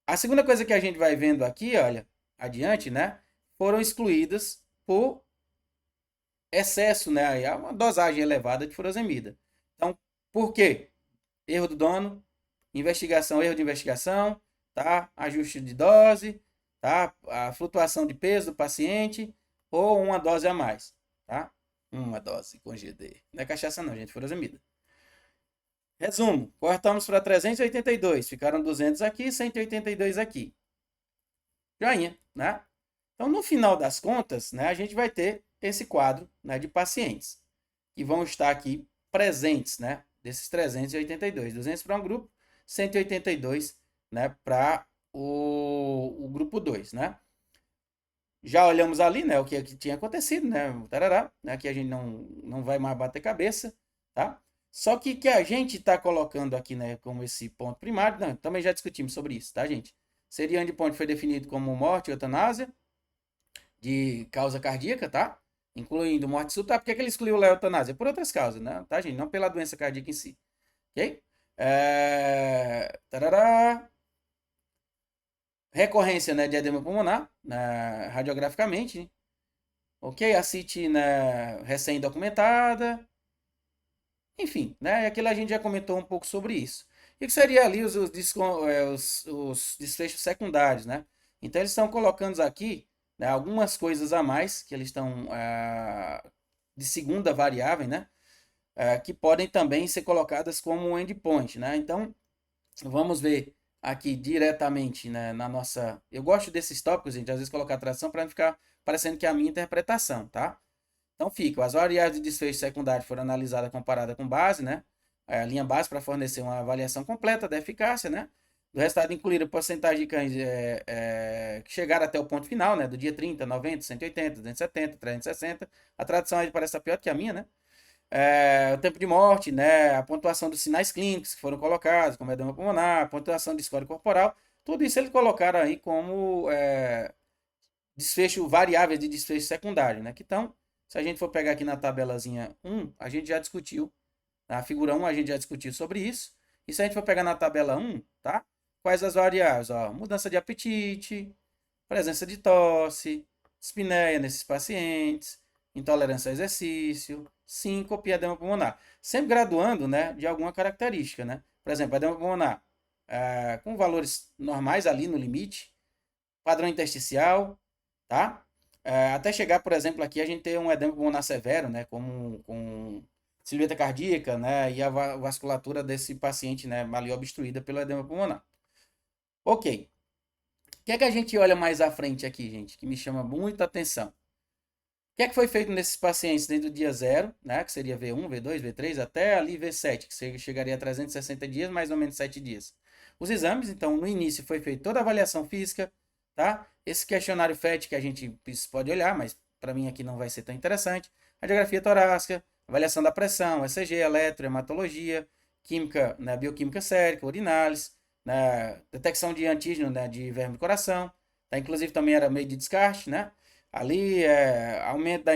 A segunda coisa que a gente vai vendo aqui, olha, adiante, né? Foram excluídas por excesso, né? Há uma dosagem elevada de furosemida. Então, por quê? Erro do dono, investigação, erro de investigação, tá? Ajuste de dose, tá? A flutuação de peso do paciente ou uma dose a mais, tá? Uma dose com GD. Não é cachaça não, gente, furosemida. Resumo, cortamos para 382, ficaram 200 aqui, 182 aqui. Joinha, né? Então, no final das contas, né, a gente vai ter esse quadro, né, de pacientes que vão estar aqui presentes, né, desses 382, 200 para um grupo, 182, né, para o grupo 2, né? Já olhamos ali, né, o que tinha acontecido, né, tarará, né, que a gente não vai mais bater cabeça, tá? Só que a gente está colocando aqui, né, como esse ponto primário, não, também já discutimos sobre isso, tá, gente? Seria endpoint foi definido como morte e eutanásia de causa cardíaca, tá? Incluindo morte súbita. Por que ele excluiu a eutanásia? Por outras causas, né? Tá, gente? Não pela doença cardíaca em si. Ok? Tarará. Recorrência, né, de edema pulmonar, né, radiograficamente. Ok? A CT, né, recém-documentada. Enfim, né? Aquilo a gente já comentou um pouco sobre isso. E que seria ali os desfechos secundários, né? Então eles estão colocando aqui, né, algumas coisas a mais que eles estão de segunda variável, né? Que podem também ser colocadas como um endpoint, né? Então vamos ver aqui diretamente, né, na nossa. Eu gosto desses tópicos, gente, às vezes colocar tradução para não ficar parecendo que é a minha interpretação, tá? Então fica, as variáveis de desfecho secundário foram analisadas comparada com base, né? A linha base para fornecer uma avaliação completa da eficácia, né? Do resultado incluíram porcentagem de cães que chegaram até o ponto final, né? Do dia 30, 90, 180, 270, 360. A tradução aí parece pior que a minha, né? O tempo de morte, né? A pontuação dos sinais clínicos que foram colocados, como edema pulmonar, a pontuação de score corporal. Tudo isso eles colocaram aí como desfecho variáveis de desfecho secundário, né? Que estão, se a gente for pegar aqui na tabelazinha 1, a gente já discutiu, na figura 1 a gente já discutiu sobre isso. E se a gente for pegar na tabela 1, tá? Quais as variáveis? Ó, mudança de apetite, presença de tosse, dispneia nesses pacientes, intolerância ao exercício, síncope e edema pulmonar. Sempre graduando, né, de alguma característica, né? Por exemplo, edema pulmonar com valores normais ali no limite, padrão intersticial, tá? Até chegar, por exemplo, aqui a gente tem um edema pulmonar severo, né, com silhueta cardíaca, né, e a vasculatura desse paciente, né, ali obstruída pelo edema pulmonar. Ok. O que é que a gente olha mais à frente aqui, gente, que me chama muita atenção? O que é que foi feito nesses pacientes desde o dia 0, né, que seria V1, V2, V3, até ali V7, que chegaria a 360 dias, mais ou menos 7 dias. Os exames, então, no início foi feita toda a avaliação física, tá? Esse questionário FET que a gente pode olhar, mas para mim aqui não vai ser tão interessante. radiografia torácica, avaliação da pressão, ECG, eletro, hematologia, química, né, bioquímica sérica, urinálise, né, detecção de antígeno, né, de verme do coração, tá? Inclusive também era meio de descarte, né? Ali aumento da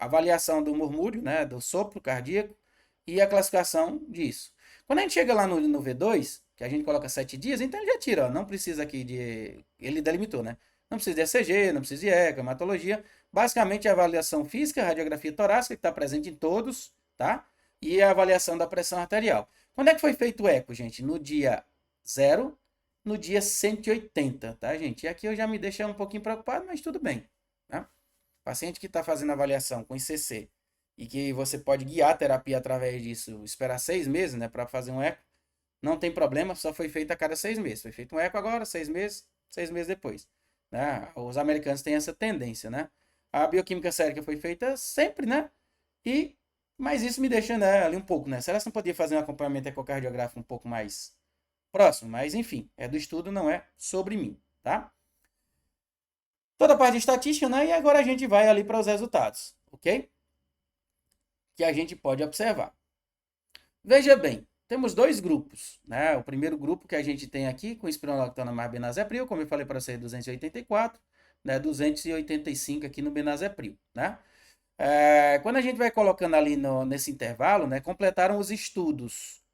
avaliação do murmúrio, né, do sopro cardíaco e a classificação disso. Quando a gente chega lá no V2, que a gente coloca 7 dias, então ele já tira, ó, não precisa aqui de... Ele delimitou, né? Não precisa de ECG, não precisa de eco, hematologia. Basicamente, a avaliação física, a radiografia torácica, que está presente em todos, tá? E a avaliação da pressão arterial. Quando é que foi feito o eco, gente? No dia 0, no dia 180, tá, gente? E aqui eu já me deixei um pouquinho preocupado, mas tudo bem, tá? Paciente que está fazendo avaliação com ICC e que você pode guiar a terapia através disso, esperar 6 meses, né, para fazer um eco, não tem problema, só foi feito a cada 6 meses. Foi feito um eco agora, 6 meses depois. Né? Os americanos têm essa tendência, né? A bioquímica sérica foi feita sempre, né? Mas isso me deixa, né, ali um pouco, né? Será que você não podia fazer um acompanhamento ecocardiográfico um pouco mais próximo? Mas enfim, é do estudo, não é sobre mim, tá? Toda a parte de estatística, né? E agora a gente vai ali para os resultados, ok? Que a gente pode observar. Veja bem, temos dois grupos, né? O primeiro grupo que a gente tem aqui com espironolactona mais benazepril, como eu falei para vocês, 284, né? 285 aqui no benazepril, né? Quando a gente vai colocando ali nesse intervalo, né? Completaram os estudos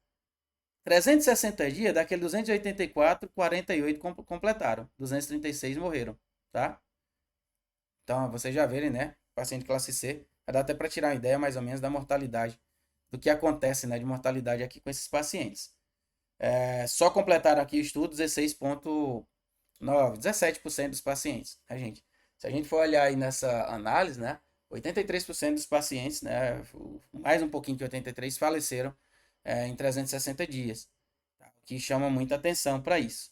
360 dias, daquele 284, 48 completaram, 236 morreram, tá? Então, vocês já verem, né? Paciente classe C, dá até para tirar uma ideia mais ou menos da mortalidade, do que acontece, né, de mortalidade aqui com esses pacientes. Só completaram aqui o estudo 16,9, 17% dos pacientes, né, gente? Se a gente for olhar aí nessa análise, né, 83% dos pacientes, né, mais um pouquinho que 83, faleceram em 360 dias, tá? O que chama muita atenção para isso.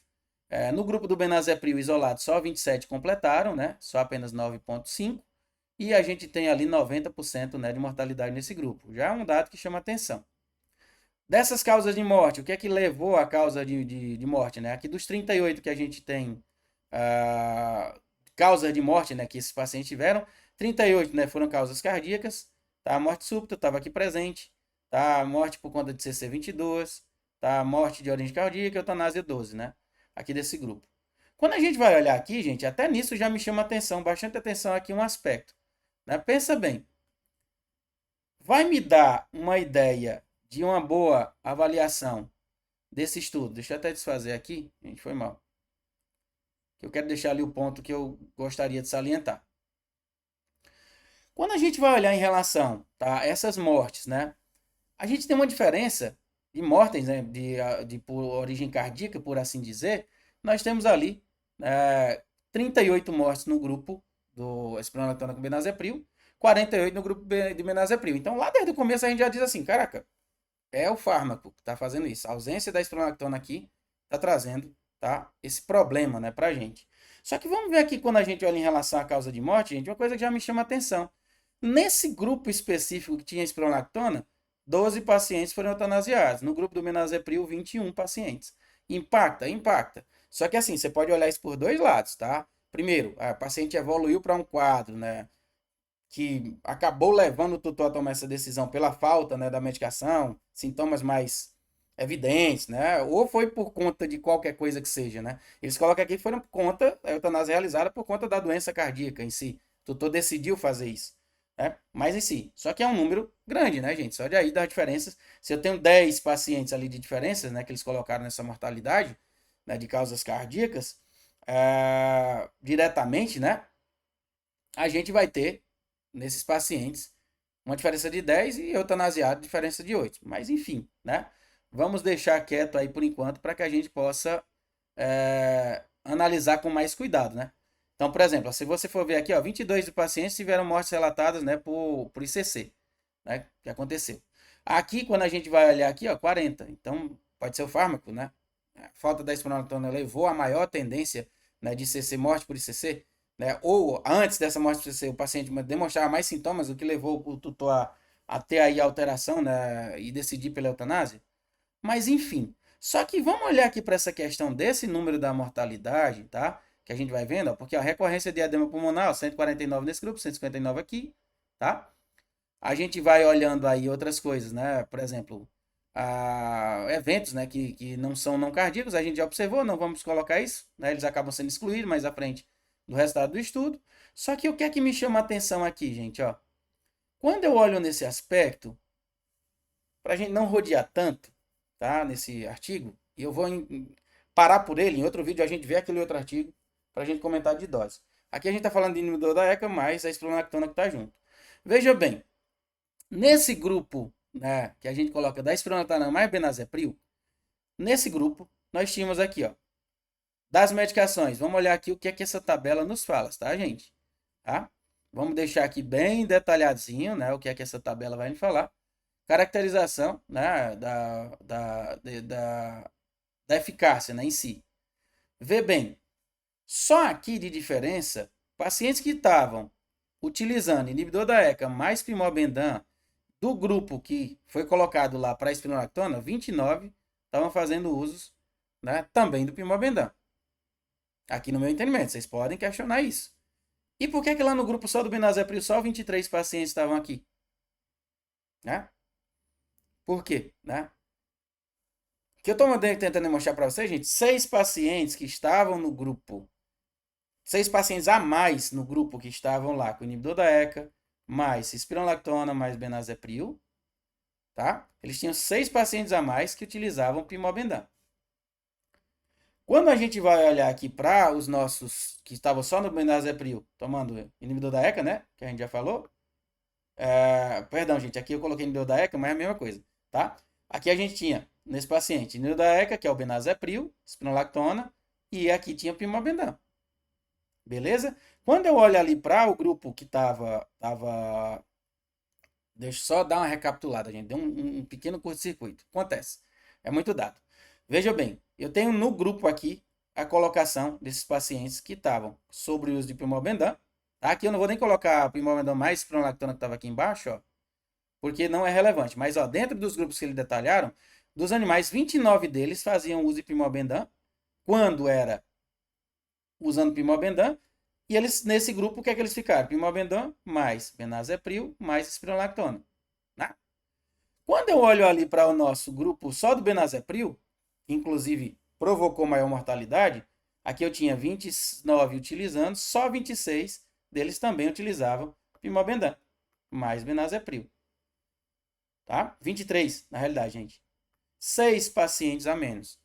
No grupo do benazepril isolado, só 27 completaram, né, só apenas 9,5%. E a gente tem ali 90%, né, de mortalidade nesse grupo. Já é um dado que chama atenção. Dessas causas de morte, o que é que levou à causa de morte? Né? Aqui dos 38 que a gente tem causas de morte, né, que esses pacientes tiveram, 38, né, foram causas cardíacas, tá? A morte súbita estava aqui presente, tá? A morte por conta de CC22, tá? A morte de origem cardíaca e eutanásia 12, né? Aqui desse grupo. Quando a gente vai olhar aqui, gente, até nisso já me chama atenção, bastante atenção aqui um aspecto. Né? Pensa bem, vai me dar uma ideia de uma boa avaliação desse estudo? Deixa eu até desfazer aqui, gente, foi mal. Eu quero deixar ali o ponto que eu gostaria de salientar. Quando a gente vai olhar em relação a essas mortes, né? A gente tem uma diferença de mortes, né? Por origem cardíaca, por assim dizer. Nós temos ali 38 mortes no grupo do espironolactona com benazepril, 48 no grupo de benazepril. Então, lá desde o começo a gente já diz assim, caraca, é o fármaco que está fazendo isso. A ausência da espironolactona aqui está trazendo, tá, esse problema, né, pra gente. Só que vamos ver aqui quando a gente olha em relação à causa de morte, gente, uma coisa que já me chama a atenção. Nesse grupo específico que tinha espironolactona, 12 pacientes foram eutanasiados. No grupo do benazepril, 21 pacientes. Impacta? Impacta. Só que assim, você pode olhar isso por dois lados, tá? Primeiro, a paciente evoluiu para um quadro, né, que acabou levando o tutor a tomar essa decisão pela falta, né, da medicação, sintomas mais evidentes, né, ou foi por conta de qualquer coisa que seja, né. Eles colocam aqui que foram por conta, a eutanásia realizada por conta da doença cardíaca em si. O tutor decidiu fazer isso, né, mas em si. Só que é um número grande, né, gente? Só de aí das diferenças. Se eu tenho 10 pacientes ali de diferenças, né, que eles colocaram nessa mortalidade, né, de causas cardíacas, diretamente, né, a gente vai ter nesses pacientes uma diferença de 10 e eutanasiado diferença de 8. Mas enfim, né? Vamos deixar quieto aí por enquanto para que a gente possa analisar com mais cuidado, né? Então, por exemplo, se você for ver aqui, ó, 22 dos pacientes tiveram mortes relatadas, né, por ICC, né, que aconteceu. Aqui, quando a gente vai olhar aqui, ó, 40. Então, pode ser o fármaco, né? A falta da espironolactona levou a maior tendência, né, de ICC, morte por ICC, né? Ou antes dessa morte por ICC, o paciente demonstrava mais sintomas, o que levou o tutor a ter aí a alteração, né, e decidir pela eutanásia. Mas enfim, só que vamos olhar aqui para essa questão desse número da mortalidade, tá? Que a gente vai vendo, ó, porque a recorrência de edema pulmonar, 149 nesse grupo, 159 aqui, tá? A gente vai olhando aí outras coisas, né? Por exemplo, eventos, né, que não são não cardíacos, a gente já observou, não vamos colocar isso, né? Eles acabam sendo excluídos mais à frente do resultado do estudo. Só que o que é que me chama a atenção aqui, gente, ó? Quando eu olho nesse aspecto, para a gente não rodear tanto, tá? Nesse artigo, e eu vou parar por ele, em outro vídeo a gente vê aquele outro artigo para a gente comentar de doses. Aqui a gente está falando de inibidor da ECA mais a espronolactona que está junto. Veja bem, nesse grupo, né, que a gente coloca da espronolactona mais benazepril, nesse grupo nós tínhamos aqui, ó, das medicações. Vamos olhar aqui o que é que essa tabela nos fala, tá, gente? Tá? Vamos deixar aqui bem detalhadinho, né, o que é que essa tabela vai me falar. Caracterização, né, da eficácia, né, em si. Vê bem, só aqui de diferença, pacientes que estavam utilizando inibidor da ECA mais pimobendan do grupo que foi colocado lá para a espronolactona, 29 estavam fazendo usos, né, também do pimobendan. Aqui no meu entendimento, vocês podem questionar isso. E por que lá no grupo só do benazepril só 23 pacientes estavam aqui? Né? Por quê? Né? O que eu estou tentando mostrar para vocês, gente, 6 pacientes que estavam no grupo, 6 pacientes a mais no grupo que estavam lá com o inibidor da ECA, mais espronolactona, mais benazepril, tá? Eles tinham 6 pacientes a mais que utilizavam pimobendan. Quando a gente vai olhar aqui para os nossos que estavam só no benazepril, tomando inibidor da ECA, né? Que a gente já falou. Perdão, gente, aqui eu coloquei inibidor da ECA, mas é a mesma coisa, tá? Aqui a gente tinha, nesse paciente, inibidor da ECA, que é o benazepril, espronolactona, e aqui tinha pimobendan. Beleza? Quando eu olho ali para o grupo que tava. Deixa eu só dar uma recapitulada, gente. Deu um pequeno curto-circuito. Acontece. É muito dado. Veja bem, eu tenho no grupo aqui a colocação desses pacientes que estavam sobre o uso de pimobendan. Tá? Aqui eu não vou nem colocar a pimobendan mais espronolactona que estava aqui embaixo, ó, porque não é relevante. Mas ó, dentro dos grupos que eles detalharam, dos animais, 29 deles faziam uso de pimobendan quando era usando pimobendan. E eles, nesse grupo, o que é que eles ficaram? Pimobendan mais benazepril mais espronolactona. Né? Quando eu olho ali para o nosso grupo só do benazepril, que inclusive provocou maior mortalidade, aqui eu tinha 29 utilizando, só 26 deles também utilizavam pimobendan mais benazepril. Tá? 23, na realidade, gente. 6 pacientes a menos.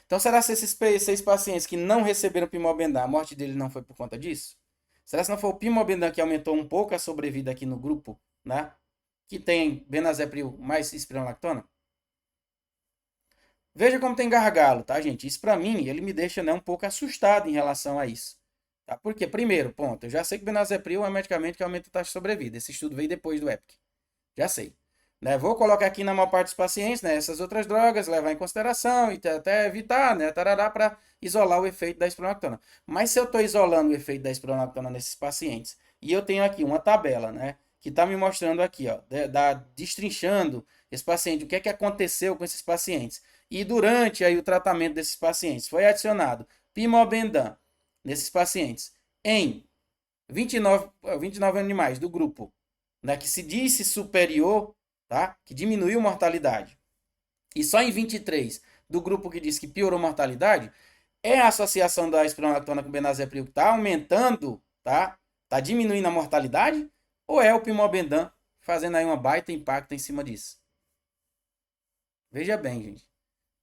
Então, será que esses 6 pacientes que não receberam pimobendan, a morte deles não foi por conta disso? Será que não foi o pimobendan que aumentou um pouco a sobrevida aqui no grupo, né? Que tem benazepril mais espronolactona? Veja como tem gargalo, tá, gente? Isso para mim, ele me deixa, né, um pouco assustado em relação a isso. Tá? Porque, primeiro, ponto, eu já sei que benazepril é um medicamento que aumenta a taxa de sobrevida. Esse estudo veio depois do EPIC. Já sei. Né? Vou colocar aqui na maior parte dos pacientes, né, essas outras drogas, levar em consideração e até evitar, né, tarará, para isolar o efeito da espronolactona. Mas se eu estou isolando o efeito da espronolactona nesses pacientes, e eu tenho aqui uma tabela, né, que está me mostrando aqui, ó, destrinchando esse paciente, o que é que aconteceu com esses pacientes. E durante aí o tratamento desses pacientes, foi adicionado pimobendan nesses pacientes em 29 animais do grupo, né, que se disse superior, tá? Que diminuiu mortalidade. E só em 23 do grupo que diz que piorou mortalidade, é a associação da espronolactona com benazepril que está aumentando, tá? Tá diminuindo a mortalidade? Ou é o pimobendan fazendo aí uma baita impacto em cima disso? Veja bem, gente.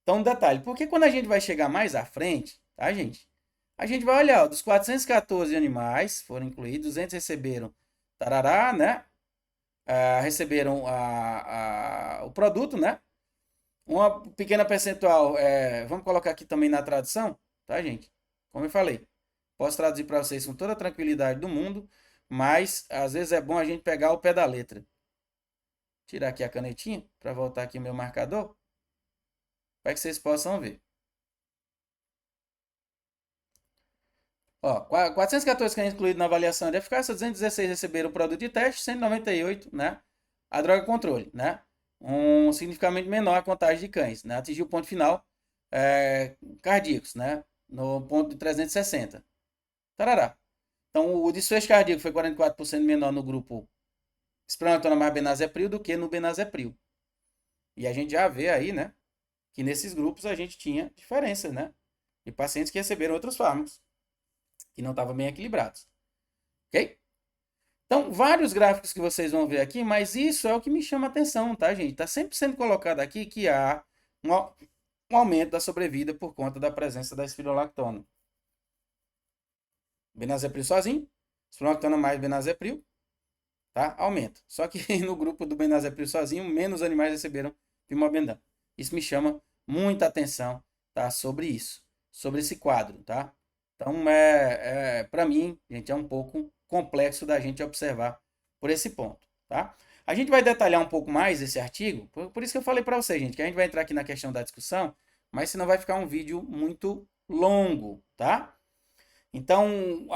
Então, um detalhe, porque quando a gente vai chegar mais à frente, tá, gente? A gente vai olhar, ó, dos 414 animais foram incluídos, 200 receberam tarará, né? Receberam o produto, né? Uma pequena percentual, vamos colocar aqui também na tradução, tá, gente? Como eu falei, posso traduzir para vocês com toda a tranquilidade do mundo, mas às vezes é bom a gente pegar o pé da letra. Tirar aqui a canetinha para voltar aqui o meu marcador, para que vocês possam ver. Ó, 414 cães incluídos na avaliação de eficácia, 216 receberam o produto de teste, 198, né? A droga controle, né? Um significativamente menor a contagem de cães, né? Atingiu o ponto final cardíacos, né? No ponto de 360. Tarará. Então, o desfecho cardíaco foi 44% menor no grupo espironolactona mais benazepril do que no benazepril. E a gente já vê aí, né, que nesses grupos a gente tinha diferenças, né, de pacientes que receberam outros fármacos, que não estavam bem equilibrados. Ok? Então, vários gráficos que vocês vão ver aqui, mas isso é o que me chama a atenção, tá, gente? Está sempre sendo colocado aqui que há um aumento da sobrevida por conta da presença da espironolactona. Benazepril sozinho, espironolactona mais benazepril, tá? Aumenta. Só que no grupo do benazepril sozinho, menos animais receberam imobendan. Isso me chama muita atenção, tá? Sobre isso, sobre esse quadro, tá? Então, para mim, gente, é um pouco complexo da gente observar por esse ponto, tá? A gente vai detalhar um pouco mais esse artigo, por isso que eu falei para vocês, gente, que a gente vai entrar aqui na questão da discussão, mas senão vai ficar um vídeo muito longo, tá? Então,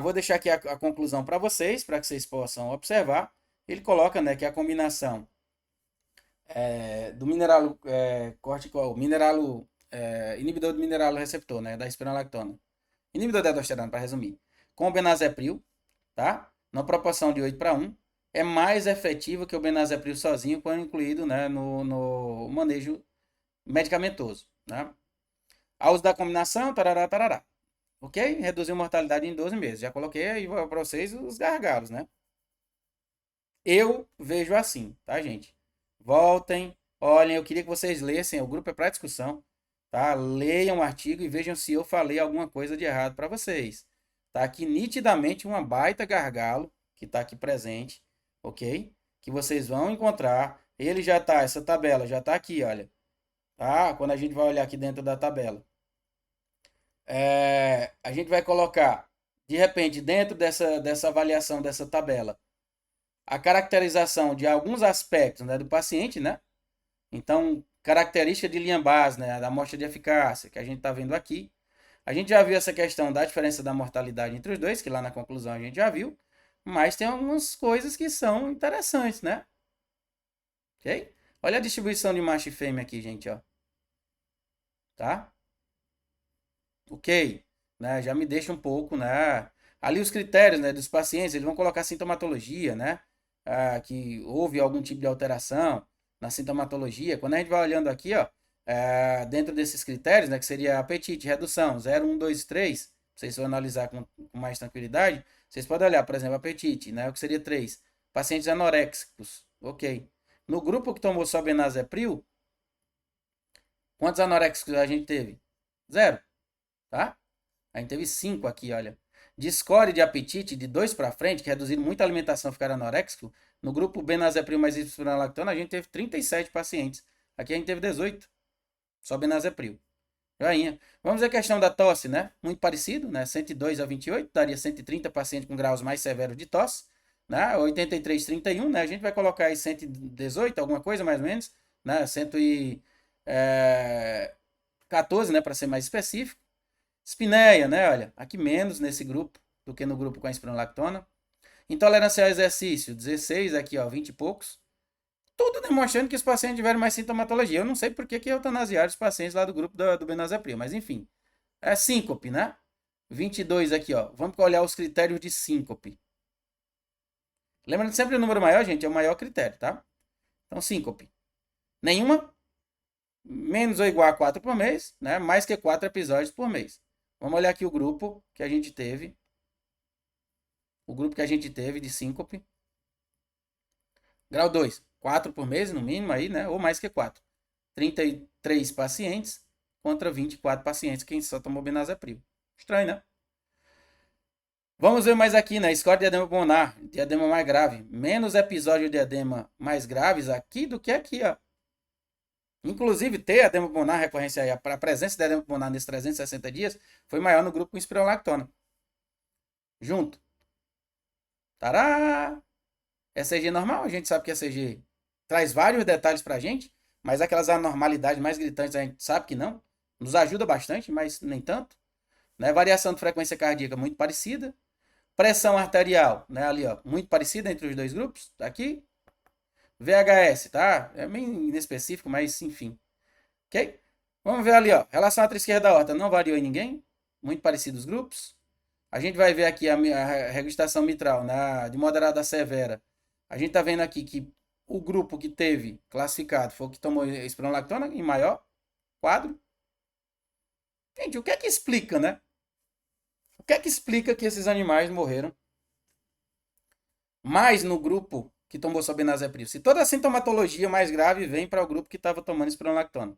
vou deixar aqui a conclusão para vocês, para que vocês possam observar. Ele coloca, né, que a combinação do mineral corticoide, inibidor do mineral receptor, né, da espironolactona, inibidor da aldosterona, para resumir, com o benazepril, tá? Na proporção de 8:1, é mais efetivo que o benazepril sozinho, quando incluído, né, no manejo medicamentoso, né? Ao uso da combinação, tarará, tarará. Ok? Reduziu mortalidade em 12 meses. Já coloquei aí para vocês os gargalos, né? Eu vejo assim, tá, gente? Voltem, olhem, eu queria que vocês lessem, o grupo é para discussão, tá? Leiam o artigo e vejam se eu falei alguma coisa de errado para vocês. Tá aqui nitidamente uma baita gargalo que está aqui presente, ok? Que vocês vão encontrar. Ele já tá, essa tabela já tá aqui, olha. Tá? Quando a gente vai olhar aqui dentro da tabela. A gente vai colocar, de repente, dentro dessa avaliação, dessa tabela, a caracterização de alguns aspectos, né, do paciente, né? Então, característica de linha base, né, da amostra de eficácia, que a gente está vendo aqui. A gente já viu essa questão da diferença da mortalidade entre os dois, que lá na conclusão a gente já viu, mas tem algumas coisas que são interessantes, né? Ok? Olha a distribuição de macho e fêmea aqui, gente, ó. Tá? Ok, né? Já me deixa um pouco, né? Ali os critérios, né, dos pacientes, eles vão colocar sintomatologia, né? Que houve algum tipo de alteração na sintomatologia. Quando a gente vai olhando aqui, ó, dentro desses critérios, né, que seria apetite, redução, 0, 1, 2, 3, vocês vão analisar com mais tranquilidade, vocês podem olhar, por exemplo, apetite, né, o que seria 3. Pacientes anoréxicos, ok. No grupo que tomou só benazepril, quantos anoréxicos a gente teve? 0. Tá? A gente teve 5 aqui, olha. De score de apetite de 2 para frente, que reduziram muito a alimentação, ficaram anoréxico. No grupo benazepril mais espironolactona, a gente teve 37 pacientes. Aqui a gente teve 18. Só benazepril. Joinha. Vamos ver a questão da tosse, né? Muito parecido, né? 102 a 28, daria 130 pacientes com graus mais severos de tosse. Né? 83, 31, né? A gente vai colocar aí 118, alguma coisa mais ou menos. Né? 114, né? Para ser mais específico. Espineia, né? Olha, aqui menos nesse grupo do que no grupo com a espironolactona. Intolerância ao exercício, 16 aqui, ó, 20 e poucos. Tudo demonstrando que os pacientes tiveram mais sintomatologia. Eu não sei por que eutanasiaram os pacientes lá do grupo do benazepril, mas enfim. É síncope, né? 22 aqui, ó. Vamos olhar os critérios de síncope. Lembrando que sempre o número maior, gente, é o maior critério, tá? Então, síncope. Nenhuma. Menos ou igual a 4 por mês, né? Mais que 4 episódios por mês. Vamos olhar aqui o grupo que a gente teve. O grupo que a gente teve de síncope. Grau 2, 4 por mês no mínimo aí, né? Ou mais que 4. 33 pacientes contra 24 pacientes quem só tomou benazepril. Estranho, né? Vamos ver mais aqui, né? Score de edema pulmonar, de edema mais grave. Menos episódio de edema mais graves aqui do que aqui, ó. Inclusive, ter edema pulmonar, recorrência aí, a presença de edema pulmonar nesses 360 dias foi maior no grupo com espironolactona. Junto. Tará! ECG normal, a gente sabe que ECG traz vários detalhes pra gente, mas aquelas anormalidades mais gritantes a gente sabe que não. Nos ajuda bastante, mas nem tanto. Né? Variação de frequência cardíaca muito parecida. Pressão arterial, né? Ali, ó, muito parecida entre os dois grupos. Tá aqui. VHS, tá? É bem inespecífico, mas enfim. Ok? Vamos ver ali, ó. Relação atrial esquerda da aorta não variou em ninguém. Muito parecidos os grupos. A gente vai ver aqui a regurgitação mitral, né? De moderada a severa. A gente tá vendo aqui que o grupo que teve classificado foi o que tomou espironolactona em maior quadro. Gente, o que é que explica, né? O que é que explica que esses animais morreram mais no grupo que tomou sobenazeprio? Se toda a sintomatologia mais grave vem para o grupo que estava tomando espironolactona,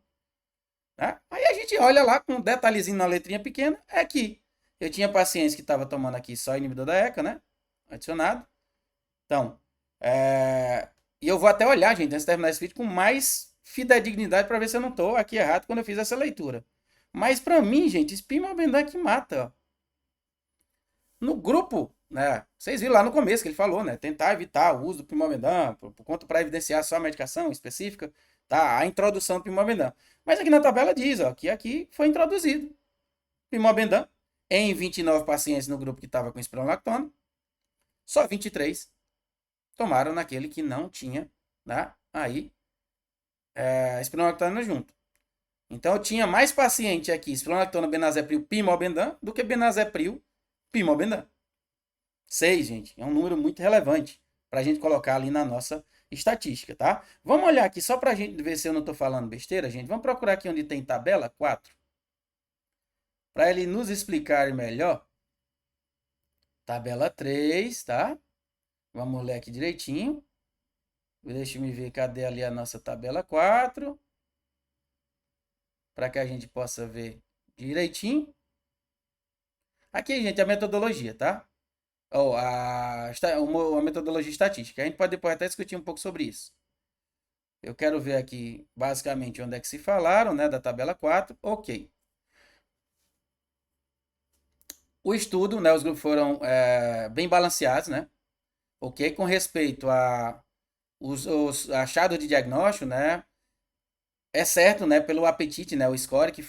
né? Aí a gente olha lá com um detalhezinho na letrinha pequena, é que eu tinha pacientes que estavam tomando aqui só inibidor da ECA, né? Adicionado. Então, e eu vou até olhar, gente, antes de terminar esse vídeo, com mais fidedignidade para ver se eu não estou aqui errado quando eu fiz essa leitura. Mas para mim, gente, espimobendan que mata. Ó. No grupo, né? Vocês viram lá no começo que ele falou, né? Tentar evitar o uso do pimobendan, por conta para evidenciar só a medicação específica, tá? A introdução do pimobendan. Mas aqui na tabela diz, ó, que aqui foi introduzido pimobendan em 29 pacientes no grupo que estava com espironolactona, só 23 tomaram naquele que não tinha, né? Aí, espironolactona junto. Então, eu tinha mais paciente aqui, espironolactona, benazepril, pimobendan, do que benazepril, pimobendan. 6, gente. É um número muito relevante para a gente colocar ali na nossa estatística, tá? Vamos olhar aqui só para a gente ver se eu não estou falando besteira, gente. Vamos procurar aqui onde tem tabela 4. Para ele nos explicar melhor. Tabela 3, tá? Vamos ler aqui direitinho. Deixa eu me ver, cadê ali a nossa tabela 4? Para que a gente possa ver direitinho. Aqui, gente, a metodologia, tá? Ou a metodologia estatística. A gente pode depois até discutir um pouco sobre isso. Eu quero ver aqui, basicamente, onde é que se falaram, né, da tabela 4. Ok. O estudo, né, os grupos foram bem balanceados, né? Ok, com respeito a os achados de diagnóstico, né? É certo, né, pelo apetite, né, o score que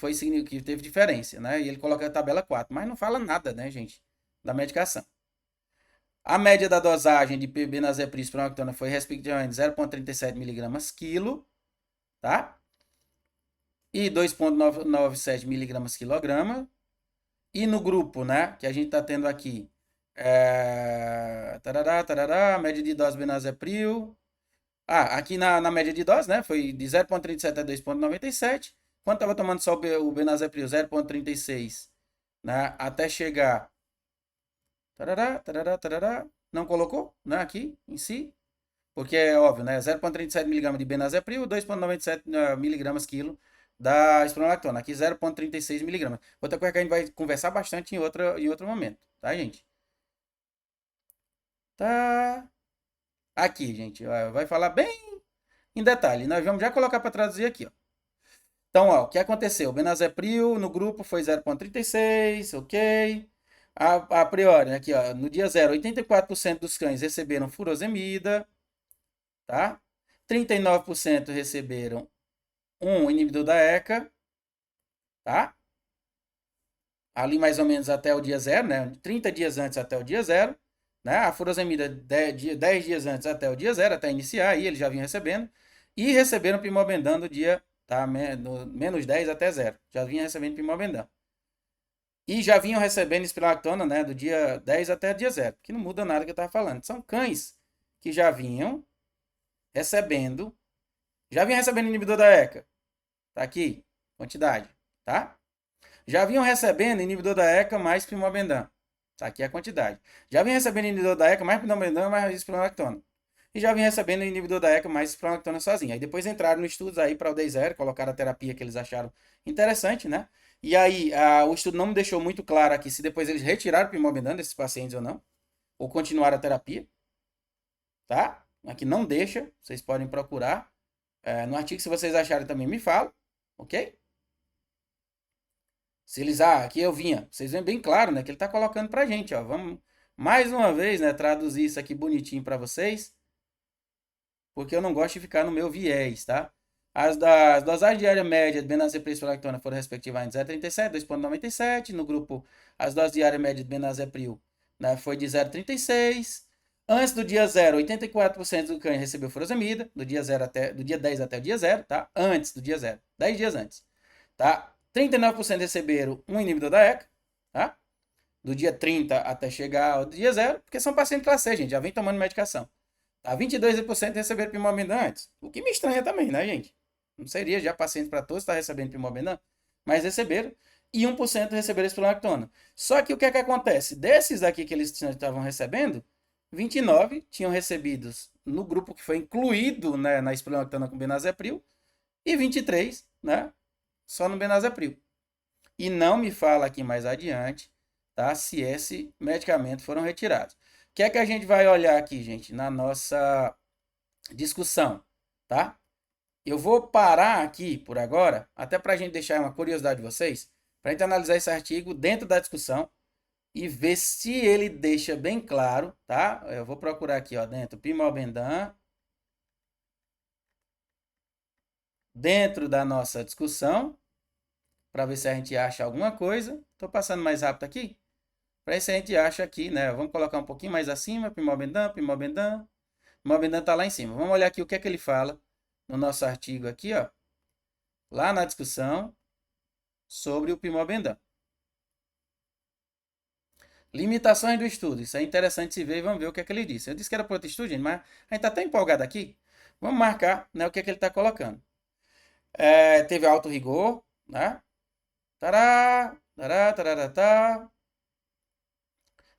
teve diferença, né? E ele coloca a tabela 4, mas não fala nada, né, gente, da medicação. A média da dosagem de benazepris e espironolactona foi respectivamente 0,37 mg quilo, tá? E 2,97 mg quilograma. E no grupo, né, que a gente está tendo aqui, a média de dose benazepril. Aqui na média de dose, né, foi de 0,37 a 2,97. Quando estava tomando só o benazepril, 0,36, né, até chegar... Não colocou, né, aqui em si, porque é óbvio, né, 0,37 mg de benazepril, 2,97 mg quilo da espironolactona. Aqui 0,36 mg. Outra coisa que a gente vai conversar bastante em outro momento, tá, gente? Tá. Aqui, gente, vai falar bem em detalhe. Nós vamos já colocar para traduzir aqui, ó. Então, ó, o que aconteceu? O benazepril no grupo foi 0,36, ok? A priori, aqui, ó, no dia 0, 84% dos cães receberam furosemida, tá? 39% receberam um inibidor da ECA, tá? Ali mais ou menos até o dia 0, né? 30 dias antes até o dia 0, né? A furosemida 10 dias antes até o dia 0, até iniciar, aí eles já vinham recebendo. E receberam pimobendan no dia, tá? No menos 10 até 0. Já vinham recebendo pimobendan. E já vinham recebendo espironolactona, né? Do dia 10 até o dia 0. Que não muda nada que eu estava falando. São cães que já vinham recebendo. Já vinham recebendo inibidor da ECA. Tá aqui, quantidade, tá? Já vinham recebendo inibidor da ECA mais pimobendan. Tá aqui a quantidade. Já vinham recebendo inibidor da ECA mais pimobendan mais espironolactona. E já vinham recebendo inibidor da ECA mais espironolactona sozinha. Aí depois entraram no estudos aí para o Day Zero, colocaram a terapia que eles acharam interessante, né? E aí o estudo não me deixou muito claro aqui se depois eles retiraram o pimobendan desses pacientes ou não. Ou continuaram a terapia. Tá? Aqui não deixa. Vocês podem procurar. No artigo, se vocês acharem também, me falam. Ok? Se eles, aqui eu vinha, vocês veem bem claro, né, que ele está colocando pra gente, ó, vamos mais uma vez, né, traduzir isso aqui bonitinho para vocês, porque eu não gosto de ficar no meu viés, tá? As dosagens diárias médias de benazepril e espironolactona foram respectivamente 0,37, 2,97, no grupo as doses diárias médias de benazepril, né, foi de 0,36. Antes do dia 0, 84% do cães recebeu furosemida, do dia 10 até o dia 0, tá? Antes do dia 0, 10 dias antes, tá? 39% receberam um inibidor da ECA, tá? Do dia 30 até chegar ao dia 0, porque são pacientes classe C, gente, já vem tomando medicação. a 22% receberam Pimobendan antes. O que me estranha também, né, gente? Não seria já paciente para todos estar recebendo Pimobendan, mas receberam. E 1% receberam espronactona. Só que o que é que acontece? Desses daqui que eles estavam recebendo, 29 tinham recebidos no grupo que foi incluído, né, na espronactona com benazepril e 23, né, só no benazepril. E não me fala aqui mais adiante, tá, se esse medicamento foram retirados. O que é que a gente vai olhar aqui, gente, na nossa discussão, tá? Eu vou parar aqui por agora, até para a gente deixar uma curiosidade de vocês, para a gente analisar esse artigo dentro da discussão e ver se ele deixa bem claro, tá? Eu vou procurar aqui, ó, dentro, Pimobendan, dentro da nossa discussão, para ver se a gente acha alguma coisa. Estou passando mais rápido aqui, para ver se a gente acha aqui, né? Vamos colocar um pouquinho mais acima, Pimobendan, Pimobendan. Pimobendan está lá em cima. Vamos olhar aqui o que é que ele fala no nosso artigo aqui, ó, lá na discussão sobre o Pimobendan. Limitações do estudo. Isso é interessante se ver e vamos ver o que é que ele disse. Eu disse que era para outro estudo, gente, mas a gente está tão empolgado aqui. Vamos marcar, né, o que é que ele está colocando. Teve alto rigor, né? Tará, tará, tará, tará.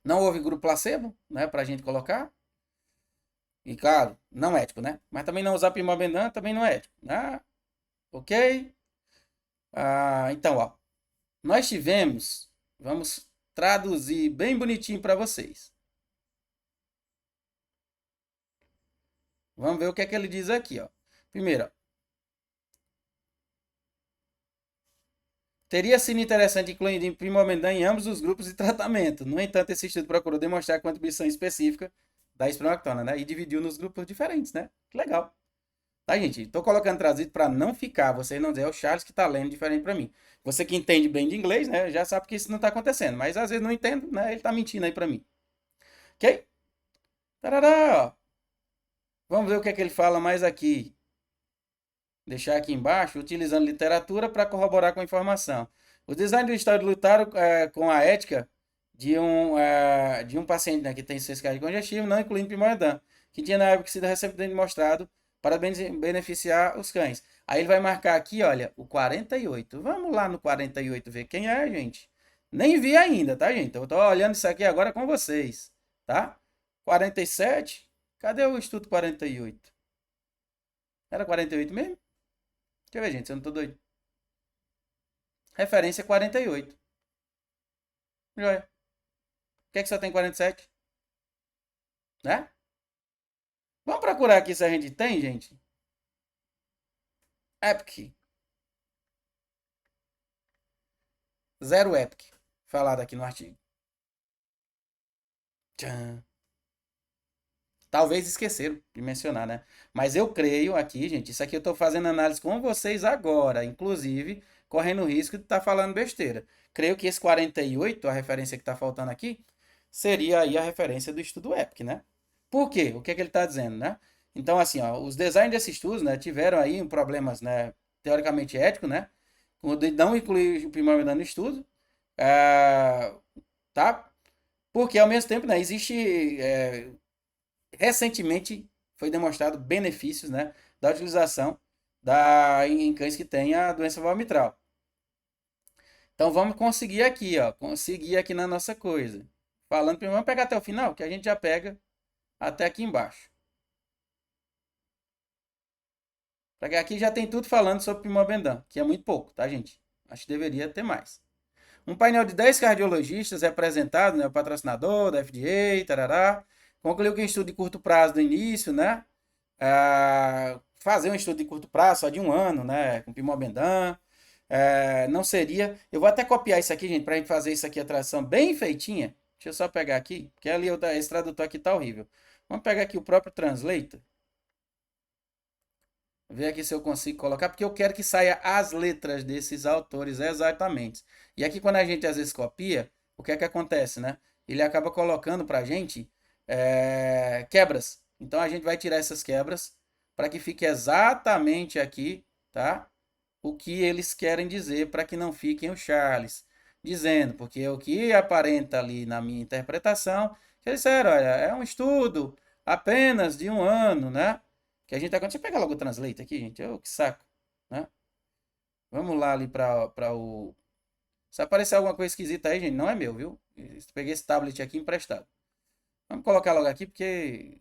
Não houve grupo placebo, né, para a gente colocar. E claro, não ético, né? Mas também não usar Pimobendan também não é ético, né? Ok? Então, ó, nós tivemos, vamos traduzir bem bonitinho para vocês. Vamos ver o que é que ele diz aqui, ó. Primeiro, ó, teria sido interessante incluir Pimobendan em ambos os grupos de tratamento. No entanto, esse estudo procurou demonstrar a contribuição específica da espronactona, né? E dividiu nos grupos diferentes, né? Que legal. Tá, gente? Tô colocando traduzido para não ficar, vocês não dizer, é o Charles que tá lendo diferente para mim. Você que entende bem de inglês, né? Já sabe que isso não tá acontecendo, mas às vezes não entendo, né? Ele tá mentindo aí para mim. Ok? Tarará, ó. Vamos ver o que é que ele fala mais aqui. Deixar aqui embaixo, utilizando literatura para corroborar com a informação. Os designers do Estado lutaram com a ética de um paciente, né, que tem ciência congestiva, não incluindo Pimobendan, que tinha na época sido recentemente mostrado para beneficiar os cães. Aí ele vai marcar aqui, olha, o 48. Vamos lá no 48 ver quem é, gente. Nem vi ainda, tá, gente? Eu tô olhando isso aqui agora com vocês, tá? 47. Cadê o estudo 48? Era 48 mesmo? Deixa eu ver, gente, se eu não tô doido. Referência 48. Joia. Por que é que só tem 47? Né? Vamos procurar aqui se a gente tem, gente. Epic. Zero Epic. Falado aqui no artigo. Tchan. Talvez esqueceram de mencionar, né? Mas eu creio aqui, gente, isso aqui eu estou fazendo análise com vocês agora, inclusive correndo o risco de estar falando besteira. Creio que esse 48, a referência que está faltando aqui, seria aí a referência do estudo EPIC, né? Por quê? O que é que ele está dizendo, né? Então, assim, ó, os designers desses estudos, né, tiveram aí problemas, né, teoricamente éticos, né? De não incluir o primordial no estudo, ah, tá? Porque ao mesmo tempo, né, existe recentemente foi demonstrado benefícios, né, da utilização em cães que têm a doença valvar mitral. Então vamos conseguir aqui, ó, conseguir aqui na nossa coisa. Falando primeiro, vamos pegar até o final, que a gente já pega até aqui embaixo. Porque aqui já tem tudo falando sobre Pimobendan, que é muito pouco, tá, gente? Acho que deveria ter mais. Um painel de 10 cardiologistas representado, né, o patrocinador da FDA, tarará, concluiu que um estudo de curto prazo do início, né, fazer um estudo de curto prazo, só de um ano, né, com Pimobendan, não seria... Eu vou até copiar isso aqui, gente, para a gente fazer isso aqui, a tradução bem feitinha. Deixa eu só pegar aqui, porque ali esse tradutor aqui tá horrível. Vamos pegar aqui o próprio Translator. Ver aqui se eu consigo colocar, porque eu quero que saia as letras desses autores exatamente. E aqui quando a gente às vezes copia, o que é que acontece, né? Ele acaba colocando para a gente quebras. Então a gente vai tirar essas quebras para que fique exatamente aqui, tá? O que eles querem dizer para que não fiquem o Charles dizendo, porque o que aparenta ali na minha interpretação, que eles disseram, olha, é um estudo apenas de um ano, né? Que a gente tá... Deixa eu pegar logo o translate aqui, gente. Que saco, né? Vamos lá ali para o... Se aparecer alguma coisa esquisita aí, gente, não é meu, viu? Peguei esse tablet aqui emprestado. Vamos colocar logo aqui porque,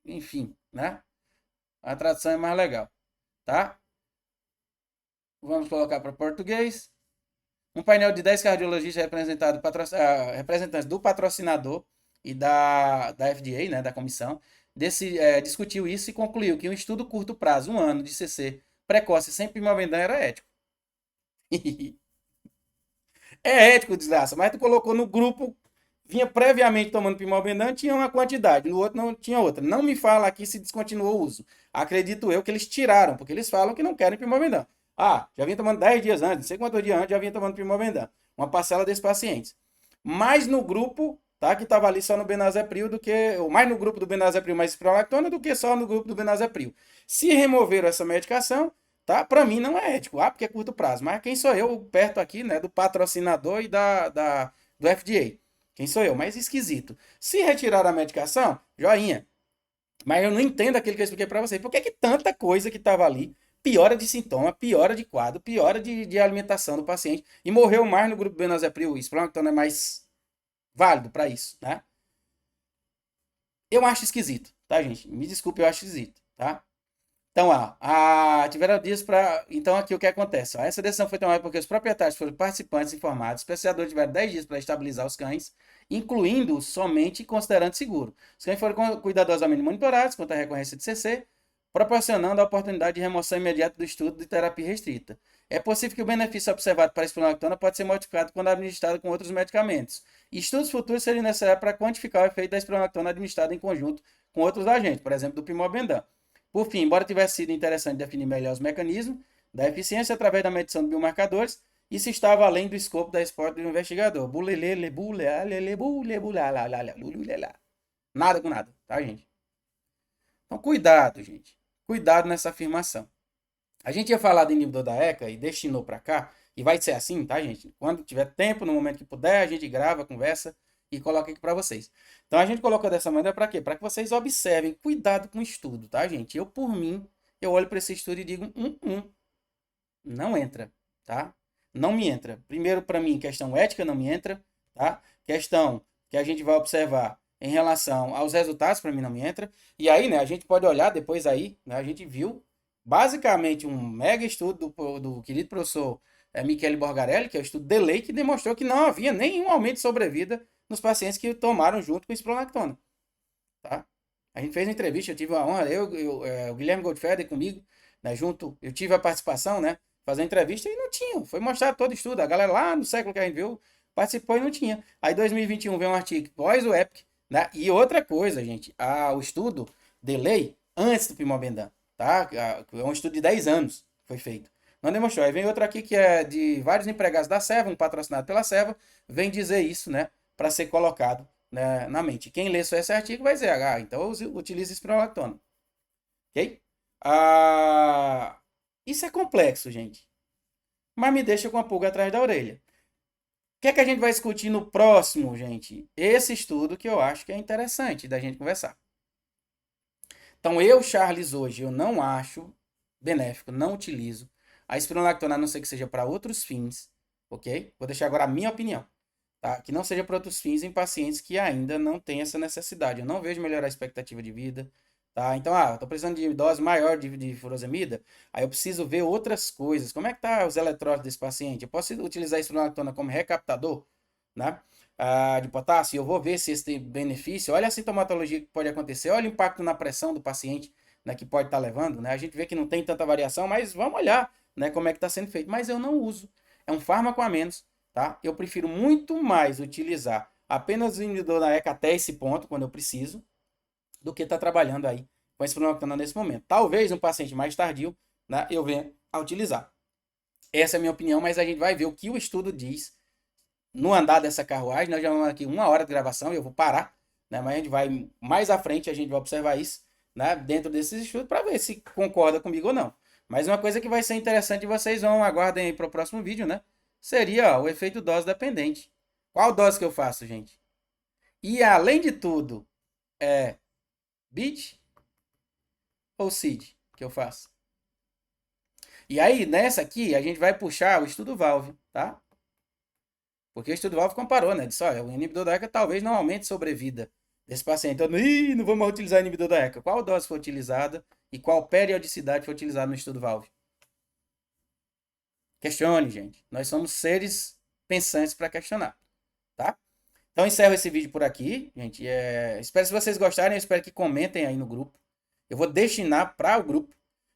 enfim, né? A tradução é mais legal, tá? Vamos colocar para português. Um painel de 10 cardiologistas representantes do patrocinador e da FDA, né, da comissão, discutiu isso e concluiu que um estudo curto prazo, um ano de CC precoce sem Pimobendan era ético. É ético, desgraça, mas tu colocou no grupo, vinha previamente tomando Pimobendan, tinha uma quantidade, no outro não tinha outra. Não me fala aqui se descontinuou o uso. Acredito eu que eles tiraram, porque eles falam que não querem Pimobendan. Ah, já vinha tomando 10 dias antes, não sei quantos dias antes, já vinha tomando Pimobendan. Uma parcela desses pacientes. Mais no grupo, tá, que estava ali só no Benazepril do que, ou mais no grupo do Benazepril mais Spironolactona do que só no grupo do Benazepril. Se removeram essa medicação, tá? Para mim não é ético, porque é curto prazo. Mas quem sou eu perto aqui, né, do patrocinador e do FDA? Quem sou eu? Mais esquisito. Se retirar a medicação, joinha. Mas eu não entendo aquilo que eu expliquei para vocês. Por que que tanta coisa que estava ali piora de sintoma, piora de quadro, piora de alimentação do paciente e morreu mais no grupo Benazepril? Isso, então é mais válido para isso, né? Eu acho esquisito, tá, gente? Me desculpe, eu acho esquisito, tá? Então, tiveram dias para. Então, aqui o que acontece? Ó, essa decisão foi tomada porque os proprietários foram participantes informados. Os pesquisadores tiveram 10 dias para estabilizar os cães, incluindo somente considerando seguro. Os cães foram cuidadosamente monitorados contra a recorrência de CC, proporcionando a oportunidade de remoção imediata do estudo de terapia restrita. É possível que o benefício observado para a espironolactona pode ser modificado quando administrado com outros medicamentos. Estudos futuros seriam necessários para quantificar o efeito da espironolactona administrada em conjunto com outros agentes, por exemplo, do Pimobendan. Por fim, embora tivesse sido interessante definir melhor os mecanismos da eficiência através da medição de biomarcadores, isso estava além do escopo da esporte do investigador. Nada com nada, tá, gente? Então, cuidado, gente. Cuidado nessa afirmação. A gente ia falar do inibidor da ECA e destinou para cá, e vai ser assim, tá, gente? Quando tiver tempo, no momento que puder, a gente grava, conversa e coloca aqui para vocês. Então a gente colocou dessa maneira para quê? Para que vocês observem, cuidado com o estudo, tá, gente? Eu, por mim, eu olho para esse estudo e digo, não entra, tá? Não me entra. Primeiro, para mim, questão ética não me entra, tá? Questão que a gente vai observar em relação aos resultados, para mim não me entra. E aí, né, a gente pode olhar depois aí, né, a gente viu basicamente um mega estudo do querido professor Michele Borgarelli, que é o estudo DELEY, que demonstrou que não havia nenhum aumento de sobrevida nos pacientes que tomaram junto com espronactona, tá? A gente fez uma entrevista, eu tive a honra, o Guilherme Goldfeder comigo, né, junto, eu tive a participação, né, fazer a entrevista e não tinha, foi mostrar todo o estudo, a galera lá no século que a gente viu participou e não tinha. Aí 2021 veio um artigo pós o EPIC, né, e outra coisa, gente, o estudo DELEY antes do Pimobendan, tá? É um estudo de 10 anos foi feito. Não demonstrou. Aí vem outro aqui que é de vários empregados da Seva, um patrocinado pela Seva, vem dizer isso, né, para ser colocado, né, na mente. Quem lê só esse artigo vai dizer, então utilize espironolactona. Ok? Isso é complexo, gente. Mas me deixa com a pulga atrás da orelha. O que é que a gente vai discutir no próximo, gente? Esse estudo que eu acho que é interessante da gente conversar. Então, Charles, hoje, eu não acho benéfico, não utilizo a espironolactona, a não ser que seja para outros fins, ok? Vou deixar agora a minha opinião, tá? Que não seja para outros fins em pacientes que ainda não têm essa necessidade. Eu não vejo melhorar a expectativa de vida, tá? Então, eu tô precisando de dose maior de furosemida, aí eu preciso ver outras coisas. Como é que tá os eletrólitos desse paciente? Eu posso utilizar a espironolactona como recaptador, né? De potássio, eu vou ver se esse tem benefício. Olha a sintomatologia que pode acontecer, olha o impacto na pressão do paciente, né, que pode estar levando, né? A gente vê que não tem tanta variação, mas vamos olhar, né, como é que está sendo feito. Mas eu não uso, é um fármaco a menos, tá? Eu prefiro muito mais utilizar apenas o inibidor da ECA até esse ponto, quando eu preciso, do que estar trabalhando aí com esse problema nesse momento. Talvez um paciente mais tardio, né, eu venha a utilizar. Essa é a minha opinião, mas a gente vai ver o que o estudo diz no andar dessa carruagem. Nós já vamos aqui 1 hora de gravação e eu vou parar, né? Mas a gente vai mais à frente, a gente vai observar isso, né, dentro desses estudos para ver se concorda comigo ou não. Mas uma coisa que vai ser interessante, vocês vão aguardem aí para o próximo vídeo, né? Seria o efeito dose dependente. Qual dose que eu faço, gente? E além de tudo, Bit ou seed que eu faço? E aí, nessa aqui, a gente vai puxar o estudo Valve, tá? Porque o estudo Valve comparou, né? Disse, olha, o inibidor da ECA talvez não aumente sobrevida desse paciente. Então, não vamos mais utilizar o inibidor da ECA. Qual dose foi utilizada e qual periodicidade foi utilizada no estudo Valve? Questione, gente. Nós somos seres pensantes para questionar, tá? Então, encerro esse vídeo por aqui, gente. Espero que vocês gostarem, eu espero que comentem aí no grupo. Eu vou destinar para o grupo.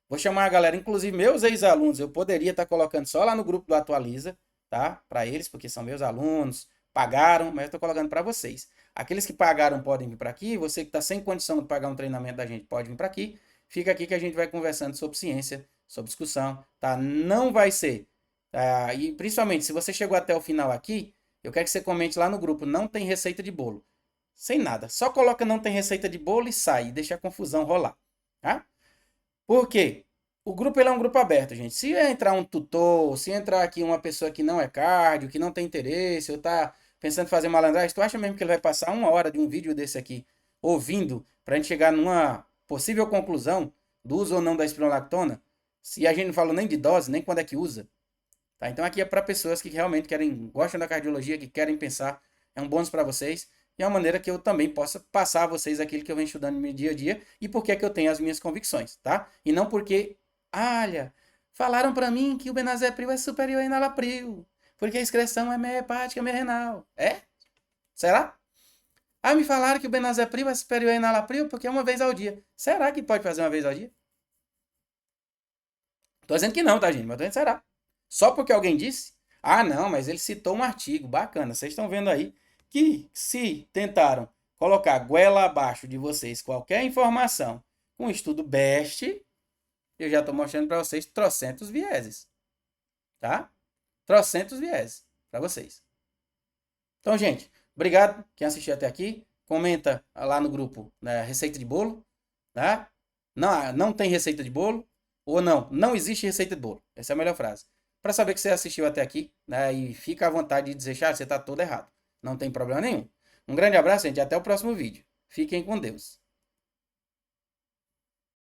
Vou chamar a galera, inclusive meus ex-alunos, eu poderia estar colocando só lá no grupo do Atualiza, tá? Para eles, porque são meus alunos, pagaram, mas eu estou colocando para vocês. Aqueles que pagaram podem vir para aqui, você que está sem condição de pagar um treinamento da gente pode vir para aqui. Fica aqui que a gente vai conversando sobre ciência, sobre discussão, tá? Não vai ser. E principalmente, se você chegou até o final aqui, eu quero que você comente lá no grupo, não tem receita de bolo. Sem nada. Só coloca não tem receita de bolo e sai, e deixa a confusão rolar, tá? Por quê? O grupo ele é um grupo aberto, gente. Se entrar um tutor, se entrar aqui uma pessoa que não é cardio, que não tem interesse, ou tá pensando em fazer malandragem, tu acha mesmo que ele vai passar 1 hora de um vídeo desse aqui ouvindo pra gente chegar numa possível conclusão do uso ou não da espronolactona? Se a gente não falou nem de dose, nem quando é que usa. Tá? Então aqui é para pessoas que realmente gostam da cardiologia, que querem pensar. É um bônus para vocês. E é uma maneira que eu também possa passar a vocês aquilo que eu venho estudando no meu dia a dia e porque é que eu tenho as minhas convicções, tá? E não porque, olha, falaram para mim que o benazepril é superior ao enalapril, porque a excreção é meia hepática, meia renal. É? Será? Ah, me falaram que o benazepril é superior ao enalapril porque é uma vez ao dia. Será que pode fazer uma vez ao dia? Tô dizendo que não, tá, gente? Mas tô dizendo será. Só porque alguém disse? Ah, não, mas ele citou um artigo bacana. Vocês estão vendo aí que se tentaram colocar goela abaixo de vocês qualquer informação com estudo BEST, eu já estou mostrando para vocês trocentos vieses, tá? Trocentos vieses para vocês. Então, gente, obrigado quem assistiu até aqui. Comenta lá no grupo, né, receita de bolo, tá? Não, não tem receita de bolo ou não existe receita de bolo. Essa é a melhor frase. Para saber que você assistiu até aqui, né, e fica à vontade de dizer, Charles, você está todo errado. Não tem problema nenhum. Um grande abraço, gente, até o próximo vídeo. Fiquem com Deus.